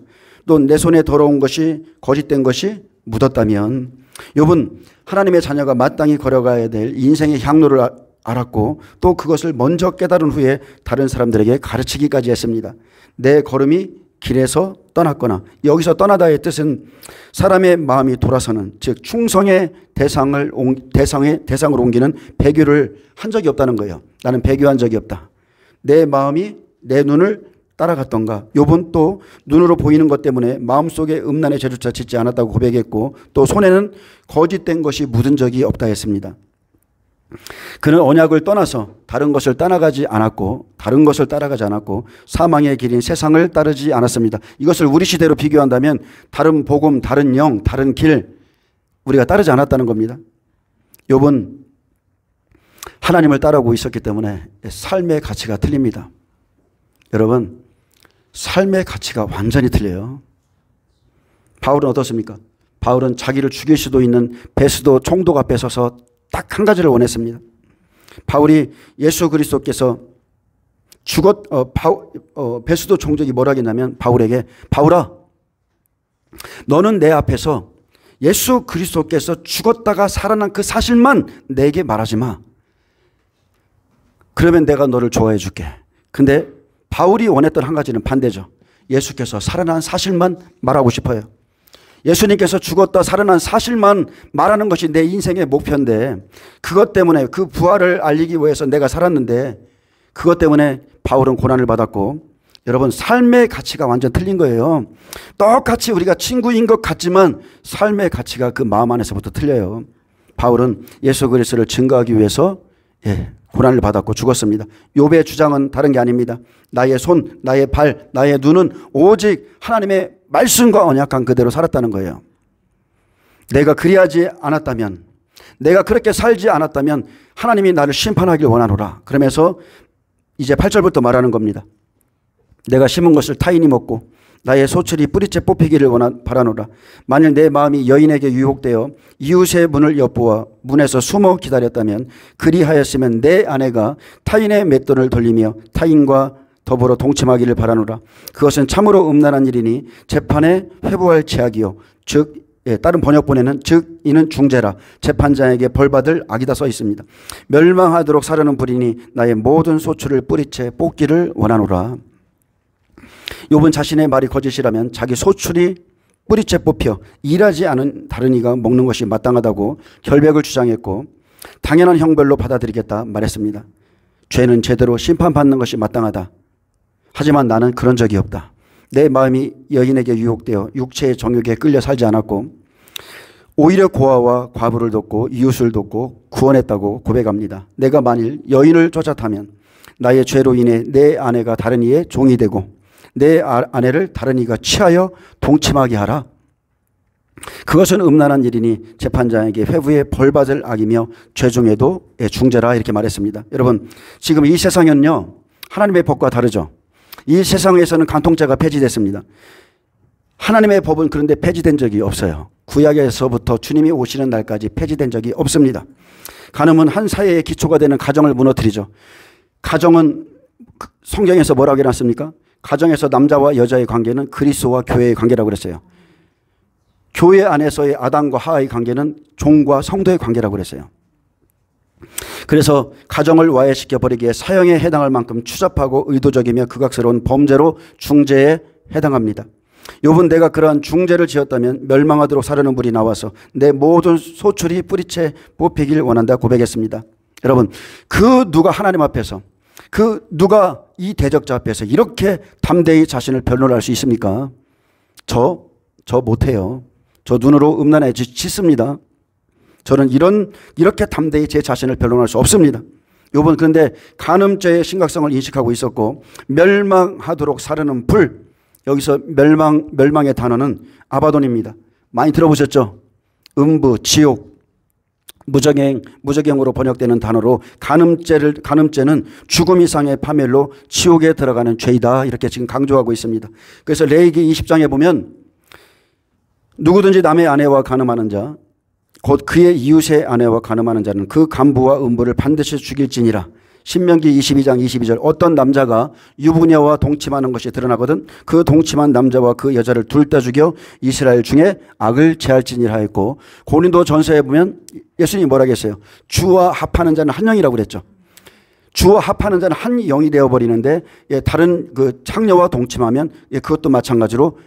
또 내 손에 더러운 것이, 거짓된 것이 묻었다면, 욥은 하나님의 자녀가 마땅히 걸어가야 될 인생의 향로를 알았고 또 그것을 먼저 깨달은 후에 다른 사람들에게 가르치기까지 했습니다. 내 걸음이 길에서 떠났거나, 여기서 떠나다의 뜻은 사람의 마음이 돌아서는, 즉 충성의 대상을 옮기는 배교를 한 적이 없다는 거예요. 나는 배교한 적이 없다. 내 마음이 내 눈을 따라갔던가. 욥은 또 눈으로 보이는 것 때문에 마음속에 음란의 죄조차 짓지 않았다고 고백했고, 또 손에는 거짓된 것이 묻은 적이 없다 했습니다. 그는 언약을 떠나서 다른 것을 따라가지 않았고 사망의 길인 세상을 따르지 않았습니다. 이것을 우리 시대로 비교한다면 다른 복음, 다른 영, 다른 길 우리가 따르지 않았다는 겁니다. 욥은 하나님을 따르고 있었기 때문에 삶의 가치가 틀립니다. 여러분, 삶의 가치가 완전히 틀려요. 바울은 어떻습니까? 바울은 자기를 죽일 수도 있는 베스도 총독 앞에 서서 딱 한 가지를 원했습니다. 바울이 예수 그리스도께서 베스도 총독이 뭐라 했냐면 바울에게, 바울아, 너는 내 앞에서 예수 그리스도께서 죽었다가 살아난 그 사실만 내게 말하지 마. 그러면 내가 너를 좋아해 줄게. 근데 바울이 원했던 한 가지는 반대죠. 예수께서 살아난 사실만 말하고 싶어요. 예수님께서 죽었다 살아난 사실만 말하는 것이 내 인생의 목표인데, 그것 때문에, 그 부활을 알리기 위해서 내가 살았는데 그것 때문에 바울은 고난을 받았고, 여러분, 삶의 가치가 완전 틀린 거예요. 똑같이 우리가 친구인 것 같지만 삶의 가치가 그 마음 안에서부터 틀려요. 바울은 예수 그리스도를 증거하기 위해서 고난을 받았고 죽었습니다. 욥의 주장은 다른 게 아닙니다. 나의 손, 나의 발, 나의 눈은 오직 하나님의 말씀과 언약한 그대로 살았다는 거예요. 내가 그리하지 않았다면, 내가 그렇게 살지 않았다면 하나님이 나를 심판하길 원하노라. 그러면서 이제 8절부터 말하는 겁니다. 내가 심은 것을 타인이 먹고 나의 소출이 뿌리째 뽑히기를 바라노라. 만일 내 마음이 여인에게 유혹되어 이웃의 문을 엿보아 문에서 숨어 기다렸다면, 그리하였으면 내 아내가 타인의 맷돈을 돌리며 타인과 더불어 동침하기를 바라노라. 그것은 참으로 음란한 일이니 재판에 회부할 제약이요, 즉 다른 번역본에는 즉 이는 중재라, 재판장에게 벌받을 악이다 써 있습니다. 멸망하도록 사려는 불이니 나의 모든 소출을 뿌리채 뽑기를 원하노라. 욥은 자신의 말이 거짓이라면 자기 소출이 뿌리채 뽑혀 일하지 않은 다른 이가 먹는 것이 마땅하다고 결백을 주장했고, 당연한 형벌로 받아들이겠다 말했습니다. 죄는 제대로 심판받는 것이 마땅하다. 하지만 나는 그런 적이 없다. 내 마음이 여인에게 유혹되어 육체의 정욕에 끌려 살지 않았고, 오히려 고아와 과부를 돕고 이웃을 돕고 구원했다고 고백합니다. 내가 만일 여인을 쫓아타면 나의 죄로 인해 내 아내가 다른 이의 종이 되고 내 아내를 다른 이가 취하여 동침하게 하라. 그것은 음란한 일이니 재판장에게 회부에 벌받을 악이며 죄 중에도 중죄라, 이렇게 말했습니다. 여러분, 지금 이 세상은요, 하나님의 법과 다르죠. 이 세상에서는 간통죄가 폐지됐습니다. 하나님의 법은 그런데 폐지된 적이 없어요. 구약에서부터 주님이 오시는 날까지 폐지된 적이 없습니다. 간음은 한 사회의 기초가 되는 가정을 무너뜨리죠. 가정은 성경에서 뭐라고 해놨습니까? 가정에서 남자와 여자의 관계는 그리스도와 교회의 관계라고 그랬어요. 교회 안에서의 아담과 하와의 관계는 종과 성도의 관계라고 그랬어요. 그래서 가정을 와해시켜버리기에 사형에 해당할 만큼 추잡하고 의도적이며 극악스러운 범죄로 중죄에 해당합니다. 욥은 내가 그러한 중죄를 지었다면 멸망하도록 사려는 불이 나와서 내 모든 소출이 뿌리채 뽑히길 원한다 고백했습니다. 여러분, 그 누가 하나님 앞에서, 그 누가 이 대적자 앞에서 이렇게 담대히 자신을 변론할 수 있습니까? 저 못해요. 저 눈으로 음란해 짓습니다. 저는 이렇게 담대히 제 자신을 변론할 수 없습니다. 욥은 그런데 간음죄의 심각성을 인식하고 있었고, 멸망하도록 사려는 불, 여기서 멸망의 단어는 아바돈입니다. 많이 들어보셨죠? 음부, 지옥, 무적행으로 번역되는 단어로 간음죄는 죽음 이상의 파멸로 지옥에 들어가는 죄이다, 이렇게 지금 강조하고 있습니다. 그래서 레위기 20장에 보면 누구든지 남의 아내와 간음하는 자, 곧 그의 이웃의 아내와 간음하는 자는 그 간부와 음부를 반드시 죽일지니라. 신명기 22장 22절, 어떤 남자가 유부녀와 동침하는 것이 드러나거든 그 동침한 남자와 그 여자를 둘 다 죽여 이스라엘 중에 악을 제할지니라 했고, 고린도 전서에 보면 예수님이 뭐라고 했어요? 주와 합하는 자는 한 영이라고 그랬죠. 주와 합하는 자는 한 영이 되어버리는데, 다른 그 창녀와 동침하면 그것도 마찬가지로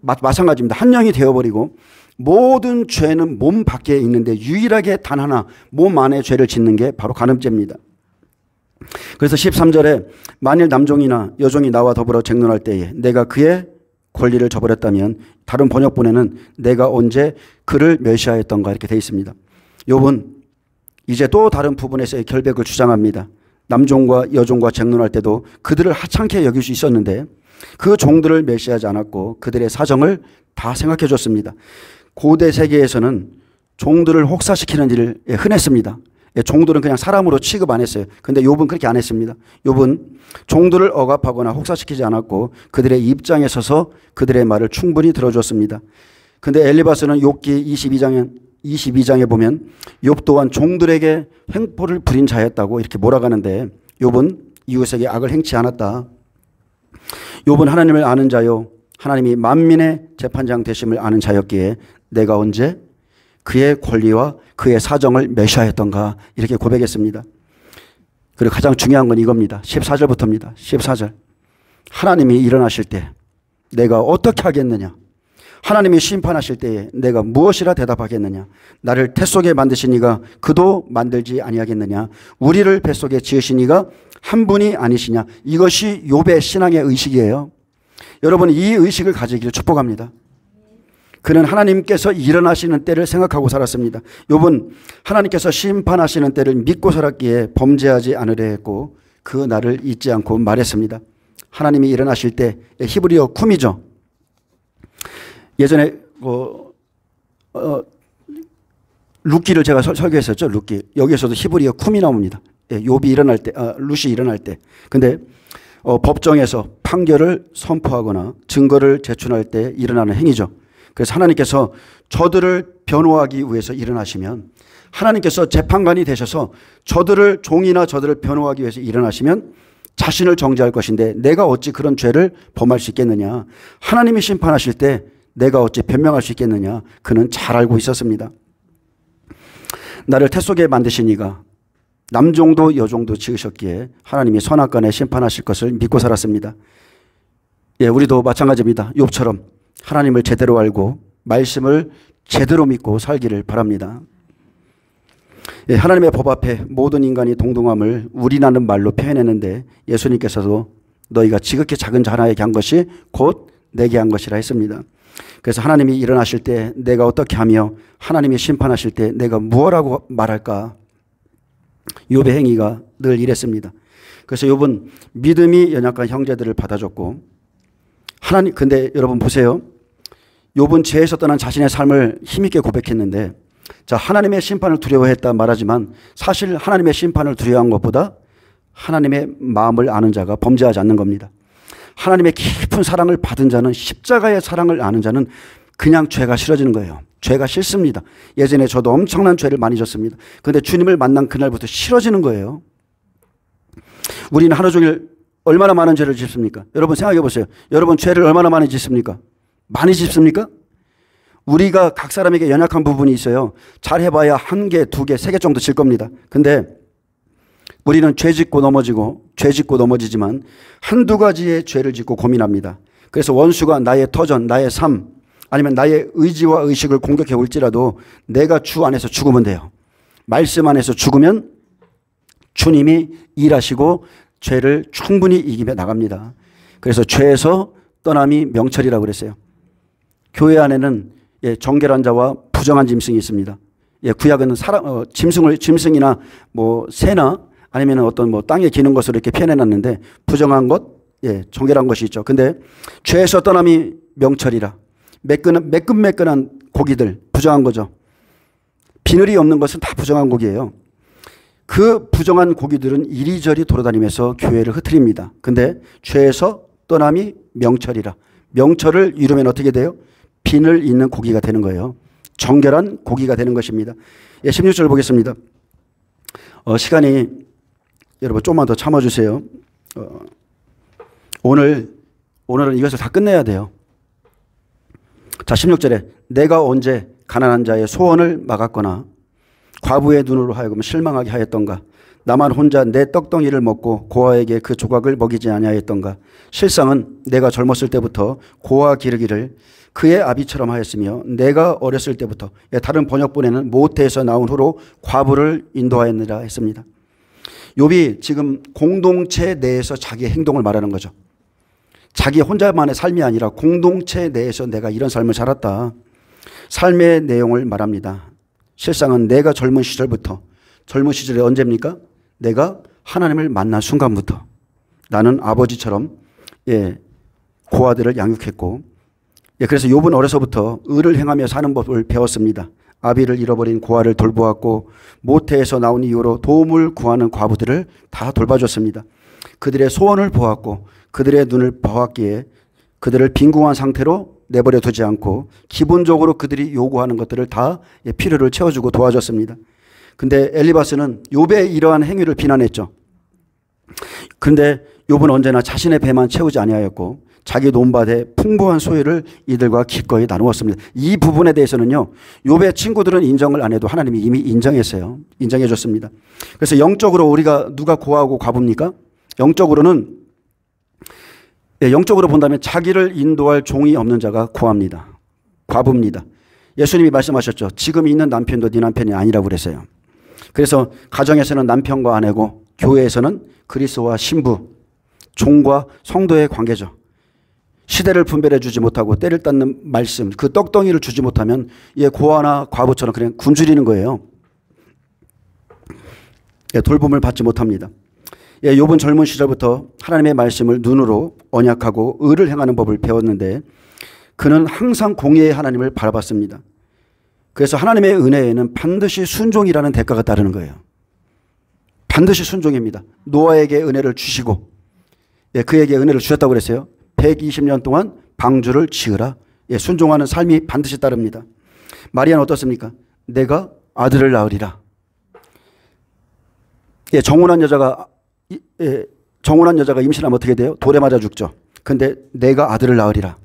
마찬가지입니다. 한 영이 되어버리고, 모든 죄는 몸 밖에 있는데 유일하게 단 하나 몸 안에 죄를 짓는 게 바로 간음죄입니다. 그래서 13절에 만일 남종이나 여종이 나와 더불어 쟁론할 때에 내가 그의 권리를 저버렸다면, 다른 번역본에는 내가 언제 그를 멸시하였던가, 이렇게 되어 있습니다. 욥은 이제 또 다른 부분에서의 결백을 주장합니다. 남종과 여종과 쟁론할 때도 그들을 하찮게 여길 수 있었는데 그 종들을 멸시하지 않았고 그들의 사정을 다 생각해 줬습니다. 고대 세계에서는 종들을 혹사시키는 일을 흔했습니다. 종들은 그냥 사람으로 취급 안 했어요. 근데 욥은 그렇게 안 했습니다. 욥은 종들을 억압하거나 혹사시키지 않았고 그들의 입장에 서서 그들의 말을 충분히 들어줬습니다. 근데 엘리바스는 욥기 22장에 보면 욥 또한 종들에게 횡포를 부린 자였다고 이렇게 몰아가는데, 욥은 이웃에게 악을 행치 않았다. 욥은 하나님을 아는 자요, 하나님이 만민의 재판장 되심을 아는 자였기에 내가 언제 그의 권리와 그의 사정을 멸시하였던가, 이렇게 고백했습니다. 그리고 가장 중요한 건 이겁니다. 14절부터입니다. 14절. 하나님이 일어나실 때 내가 어떻게 하겠느냐? 하나님이 심판하실 때에 내가 무엇이라 대답하겠느냐? 나를 태 속에 만드신 이가 그도 만들지 아니하겠느냐? 우리를 뱃속에 지으신 이가 한 분이 아니시냐? 이것이 욥의 신앙의 의식이에요. 여러분, 이 의식을 가지기를 축복합니다. 그는 하나님께서 일어나시는 때를 생각하고 살았습니다. 욥은 하나님께서 심판하시는 때를 믿고 살았기에 범죄하지 않으려 했고 그 날을 잊지 않고 말했습니다. 하나님이 일어나실 때, 히브리어 쿰이죠. 예전에 룻기를 제가 설교했었죠. 룻기. 여기에서도 히브리어 쿰이 나옵니다. 욥이 일어날 때, 룻이 일어날 때. 근데 법정에서 판결을 선포하거나 증거를 제출할 때 일어나는 행위죠. 그래서 하나님께서 저들을 변호하기 위해서 일어나시면, 하나님께서 재판관이 되셔서 저들을, 종이나 저들을 변호하기 위해서 일어나시면 자신을 정죄할 것인데 내가 어찌 그런 죄를 범할 수 있겠느냐. 하나님이 심판하실 때 내가 어찌 변명할 수 있겠느냐. 그는 잘 알고 있었습니다. 나를 태 속에 만드신 이가 남종도 여종도 지으셨기에 하나님이 선악간에 심판하실 것을 믿고 살았습니다. 우리도 마찬가지입니다. 욥처럼 하나님을 제대로 알고 말씀을 제대로 믿고 살기를 바랍니다. 하나님의 법 앞에 모든 인간이 동등함을 우리라는 말로 표현했는데 예수님께서도 너희가 지극히 작은 자 하나에게 한 것이 곧 내게 한 것이라 했습니다. 그래서 하나님이 일어나실 때 내가 어떻게 하며 하나님이 심판하실 때 내가 무엇라고 말할까? 욥의 행위가 늘 이랬습니다. 그래서 욥은 믿음이 연약한 형제들을 받아줬고, 하나님, 근데 여러분 보세요. 욥은 죄에서 떠난 자신의 삶을 힘있게 고백했는데, 자, 하나님의 심판을 두려워했다 말하지만 사실 하나님의 심판을 두려워한 것보다 하나님의 마음을 아는 자가 범죄하지 않는 겁니다. 하나님의 깊은 사랑을 받은 자는, 십자가의 사랑을 아는 자는 그냥 죄가 싫어지는 거예요. 죄가 싫습니다. 예전에 저도 엄청난 죄를 많이 졌습니다. 그런데 주님을 만난 그날부터 싫어지는 거예요. 우리는 하루 종일 얼마나 많은 죄를 짓습니까? 여러분 생각해 보세요. 여러분 죄를 얼마나 많이 짓습니까? 많이 짓습니까? 우리가 각 사람에게 연약한 부분이 있어요. 잘해봐야 1개, 2개, 3개 정도 질 겁니다. 근데 우리는 죄 짓고 넘어지지만 한두 가지의 죄를 짓고 고민합니다. 그래서 원수가 나의 터전, 나의 삶, 아니면 나의 의지와 의식을 공격해 올지라도 내가 주 안에서 죽으면 돼요. 말씀 안에서 죽으면 주님이 일하시고 죄를 충분히 이기며 나갑니다. 그래서 죄에서 떠남이 명철이라고 그랬어요. 교회 안에는 정결한 자와 부정한 짐승이 있습니다. 구약은 짐승이나 뭐 새나 아니면 어떤 뭐 땅에 기는 것으로 이렇게 표현해놨는데 부정한 것, 정결한 것이 있죠. 근데 죄에서 떠남이 명철이라. 매끈매끈한 고기들, 부정한 거죠. 비늘이 없는 것은 다 부정한 고기예요. 그 부정한 고기들은 이리저리 돌아다니면서 교회를 흐트립니다. 근데 죄에서 떠남이 명철이라. 명철을 이루면 어떻게 돼요? 비늘 있는 고기가 되는 거예요. 정결한 고기가 되는 것입니다. 16절 보겠습니다. 시간이 여러분 좀만 더 참아주세요. 오늘은 이것을 다 끝내야 돼요. 자, 16절에 내가 언제 가난한 자의 소원을 막았거나 과부의 눈으로 하여금 실망하게 하였던가. 나만 혼자 내 떡덩이를 먹고 고아에게 그 조각을 먹이지 아니하였던가. 실상은 내가 젊었을 때부터 고아 기르기를 그의 아비처럼 하였으며 내가 어렸을 때부터, 다른 번역본에는 모태에서 나온 후로 과부를 인도하였느라 했습니다. 욥이 지금 공동체 내에서 자기의 행동을 말하는 거죠. 자기 혼자만의 삶이 아니라 공동체 내에서 내가 이런 삶을 살았다. 삶의 내용을 말합니다. 실상은 내가 젊은 시절부터, 젊은 시절이 언제입니까? 내가 하나님을 만난 순간부터 나는 아버지처럼 고아들을 양육했고, 그래서 욥은 어려서부터 의를 행하며 사는 법을 배웠습니다. 아비를 잃어버린 고아를 돌보았고 모태에서 나온 이후로 도움을 구하는 과부들을 다 돌봐줬습니다. 그들의 소원을 보았고 그들의 눈을 보았기에 그들을 빈궁한 상태로 내버려 두지 않고 기본적으로 그들이 요구하는 것들을 다 필요를 채워주고 도와줬습니다. 근데 엘리바스는 욥의 이러한 행위를 비난했죠. 근데 욥은 언제나 자신의 배만 채우지 아니하였고 자기 논밭에 풍부한 소유를 이들과 기꺼이 나누었습니다. 이 부분에 대해서는요, 욥의 친구들은 인정을 안 해도 하나님이 이미 인정했어요. 인정해 줬습니다. 그래서 영적으로 우리가 누가 고아하고 과부입니까? 영적으로 본다면 자기를 인도할 종이 없는 자가 고아입니다. 과부입니다. 예수님이 말씀하셨죠. 지금 있는 남편도 네 남편이 아니라고 그랬어요. 그래서 가정에서는 남편과 아내고 교회에서는 그리스도와 신부, 종과 성도의 관계죠. 시대를 분별해 주지 못하고 때를 닦는 말씀, 그 떡덩이를 주지 못하면 고아나 과부처럼 그냥 굶주리는 거예요. 돌봄을 받지 못합니다. 욥은 젊은 시절부터 하나님의 말씀을 눈으로 언약하고 의를 행하는 법을 배웠는데 그는 항상 공의의 하나님을 바라봤습니다. 그래서 하나님의 은혜에는 반드시 순종이라는 대가가 따르는 거예요. 반드시 순종입니다. 노아에게 은혜를 주시고, 예, 그에게 은혜를 주셨다고 그랬어요. 120년 동안 방주를 지으라. 예, 순종하는 삶이 반드시 따릅니다. 마리아는 어떻습니까? 내가 아들을 낳으리라. 예, 정혼한 여자가 임신하면 어떻게 돼요? 돌에 맞아 죽죠. 근데 내가 아들을 낳으리라.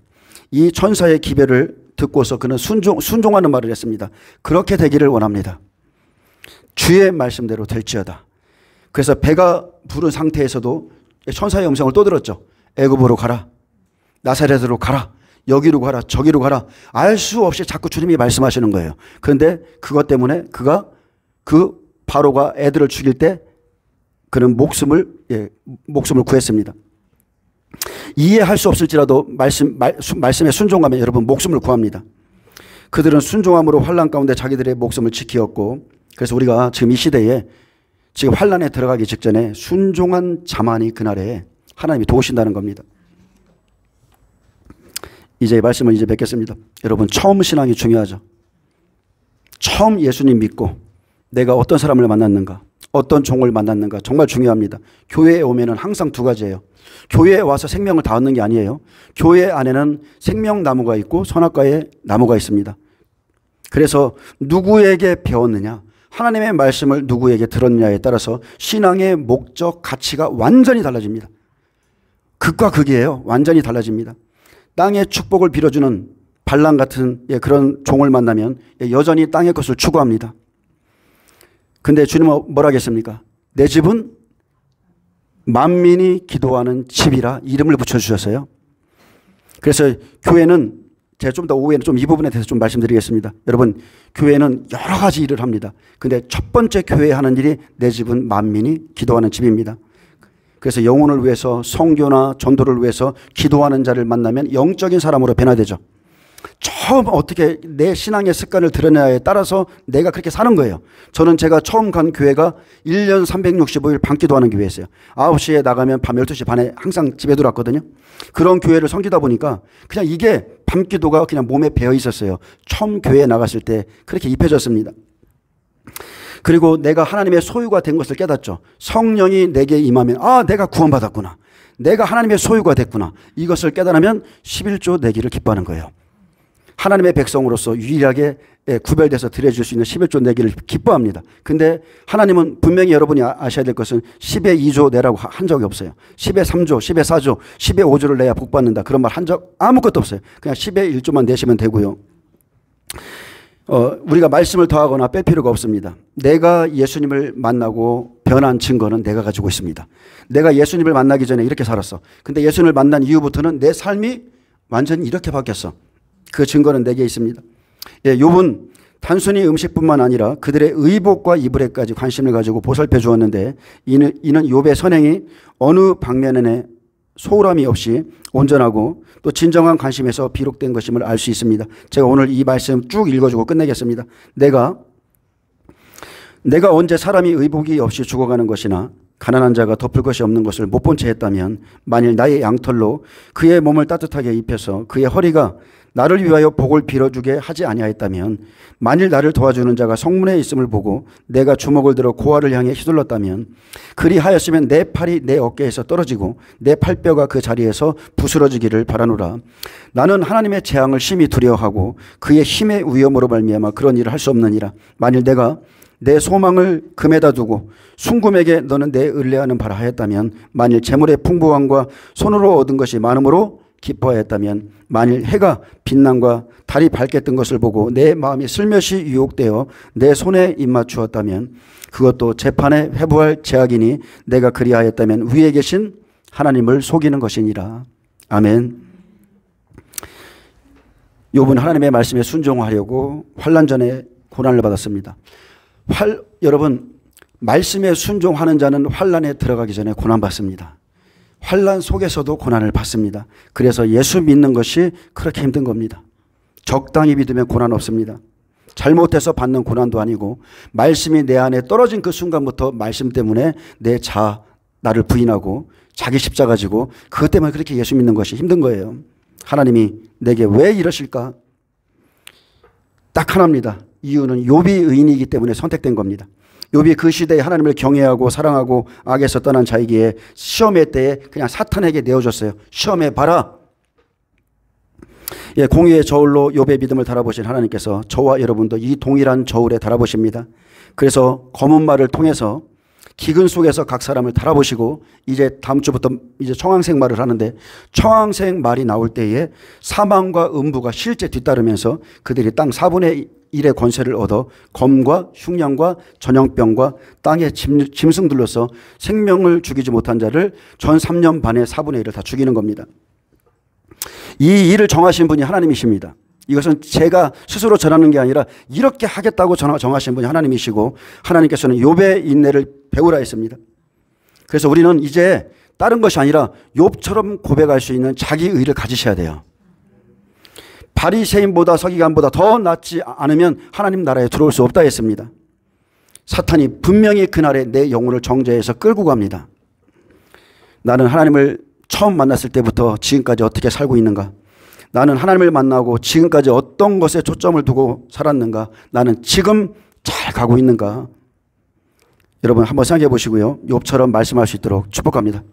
이 천사의 기별을 듣고서 그는 순종하는 말을 했습니다. 그렇게 되기를 원합니다. 주의 말씀대로 될지어다. 그래서 배가 부른 상태에서도 천사의 음성을 또 들었죠. 애굽으로 가라. 나사렛으로 가라. 여기로 가라. 저기로 가라. 알 수 없이 자꾸 주님이 말씀하시는 거예요. 그런데 그것 때문에 그 바로가 애들을 죽일 때 그는 목숨을 구했습니다. 이해할 수 없을지라도 말씀에 순종하면 여러분 목숨을 구합니다. 그들은 순종함으로 환난 가운데 자기들의 목숨을 지키었고, 그래서 우리가 지금 이 시대에 지금 환난에 들어가기 직전에 순종한 자만이 그날에 하나님이 도우신다는 겁니다. 이제 말씀을 이제 뵙겠습니다. 여러분, 처음 신앙이 중요하죠. 처음 예수님 믿고 내가 어떤 사람을 만났는가, 어떤 종을 만났는가 정말 중요합니다. 교회에 오면은 항상 두 가지예요. 교회에 와서 생명을 다 얻는 게 아니에요. 교회 안에는 생명나무가 있고 선악과의 나무가 있습니다. 그래서 누구에게 배웠느냐, 하나님의 말씀을 누구에게 들었냐에 따라서 신앙의 목적, 가치가 완전히 달라집니다. 극과 극이에요. 완전히 달라집니다. 땅의 축복을 빌어주는 발람 같은 그런 종을 만나면 여전히 땅의 것을 추구합니다. 근데 주님은 뭐라 하겠습니까? 내 집은 만민이 기도하는 집이라 이름을 붙여주셨어요. 그래서 교회는 제가 좀 더 오후에는 좀 이 부분에 대해서 좀 말씀드리겠습니다. 여러분, 교회는 여러 가지 일을 합니다. 근데 첫 번째 교회 하는 일이 내 집은 만민이 기도하는 집입니다. 그래서 영혼을 위해서 성교나 전도를 위해서 기도하는 자를 만나면 영적인 사람으로 변화되죠. 처음 어떻게 내 신앙의 습관을 드러내냐에 따라서 내가 그렇게 사는 거예요. 저는 제가 처음 간 교회가 1년 365일 밤기도하는 교회였어요. 9시에 나가면 밤 12시 반에 항상 집에 들어왔거든요. 그런 교회를 섬기다 보니까 그냥 이게 밤기도가 그냥 몸에 배어 있었어요. 처음 교회에 나갔을 때 그렇게 입혀졌습니다. 그리고 내가 하나님의 소유가 된 것을 깨닫죠. 성령이 내게 임하면 내가 구원받았구나. 내가 하나님의 소유가 됐구나. 이것을 깨달으면 11조 내기를 기뻐하는 거예요. 하나님의 백성으로서 유일하게 구별돼서 드려줄 수 있는 11조 내기를 기뻐합니다. 근데 하나님은 분명히 여러분이 아셔야 될 것은 10의 2조 내라고 한 적이 없어요. 10의 3조, 10의 4조, 10의 5조를 내야 복받는다. 그런 말 한 적 아무것도 없어요. 그냥 10의 1조만 내시면 되고요. 우리가 말씀을 더하거나 뺄 필요가 없습니다. 내가 예수님을 만나고 변한 증거는 내가 가지고 있습니다. 내가 예수님을 만나기 전에 이렇게 살았어. 근데 예수님을 만난 이후부터는 내 삶이 완전히 이렇게 바뀌었어. 그 증거는 내게 있습니다. 욥은 단순히 음식뿐만 아니라 그들의 의복과 이불에까지 관심을 가지고 보살펴 주었는데 이는 욥의 선행이 어느 방면에 소홀함이 없이 온전하고 또 진정한 관심에서 비록된 것임을 알 수 있습니다. 제가 오늘 이 말씀 쭉 읽어주고 끝내겠습니다. 내가 언제 사람이 의복이 없이 죽어가는 것이나 가난한 자가 덮을 것이 없는 것을 못 본 채 했다면, 만일 나의 양털로 그의 몸을 따뜻하게 입혀서 그의 허리가 나를 위하여 복을 빌어주게 하지 아니하였다면, 만일 나를 도와주는 자가 성문에 있음을 보고 내가 주먹을 들어 고아를 향해 휘둘렀다면, 그리하였으면 내 팔이 내 어깨에서 떨어지고 내 팔뼈가 그 자리에서 부스러지기를 바라노라. 나는 하나님의 재앙을 심히 두려워하고 그의 힘의 위엄으로 말미암아 그런 일을 할 수 없느니라. 만일 내가 내 소망을 금에다 두고 순금에게 너는 내 의뢰하는 바라 하였다면, 만일 재물의 풍부함과 손으로 얻은 것이 많음으로 기뻐하였다면, 만일 해가 빛남과 달이 밝게 뜬 것을 보고 내 마음이 슬며시 유혹되어 내 손에 입맞추었다면, 그것도 재판에 회부할 제약이니 내가 그리하였다면 위에 계신 하나님을 속이는 것이니라. 아멘. 욥은 하나님의 말씀에 순종하려고 환난 전에 고난을 받았습니다. 여러분, 말씀에 순종하는 자는 환난에 들어가기 전에 고난받습니다. 환난 속에서도 고난을 받습니다. 그래서 예수 믿는 것이 그렇게 힘든 겁니다. 적당히 믿으면 고난 없습니다. 잘못해서 받는 고난도 아니고, 말씀이 내 안에 떨어진 그 순간부터 말씀 때문에 나를 부인하고 자기 십자가 지고 그것 때문에 그렇게 예수 믿는 것이 힘든 거예요. 하나님이 내게 왜 이러실까? 딱 하나입니다. 이유는 욥이 의인이기 때문에 선택된 겁니다. 욥이 그 시대에 하나님을 경외하고 사랑하고 악에서 떠난 자이기에 시험의 때에 그냥 사탄에게 내어줬어요. 시험해 봐라. 예, 공의의 저울로 욥의 믿음을 달아보신 하나님께서 저와 여러분도 이 동일한 저울에 달아보십니다. 그래서 검은 말을 통해서 기근 속에서 각 사람을 달아보시고 이제 다음 주부터 이제 청황색 말을 하는데 청황색 말이 나올 때에 사망과 음부가 실제 뒤따르면서 그들이 땅 4분의 1의 권세를 얻어 검과 흉년과 전염병과 땅의 짐승들로서 생명을 죽이지 못한 자를 전 3년 반의 4분의 1을 다 죽이는 겁니다. 이 일을 정하신 분이 하나님이십니다. 이것은 제가 스스로 전하는 게 아니라 이렇게 하겠다고 정하신 분이 하나님이시고 하나님께서는 욥의 인내를 배우라 했습니다. 그래서 우리는 이제 다른 것이 아니라 욥처럼 고백할 수 있는 자기 의를 가지셔야 돼요. 바리새인보다 서기관보다 더 낫지 않으면 하나님 나라에 들어올 수 없다 했습니다. 사탄이 분명히 그날에 내 영혼을 정죄해서 끌고 갑니다. 나는 하나님을 처음 만났을 때부터 지금까지 어떻게 살고 있는가? 나는 하나님을 만나고 지금까지 어떤 것에 초점을 두고 살았는가? 나는 지금 잘 가고 있는가? 여러분 한번 생각해 보시고요. 욥처럼 말씀할 수 있도록 축복합니다.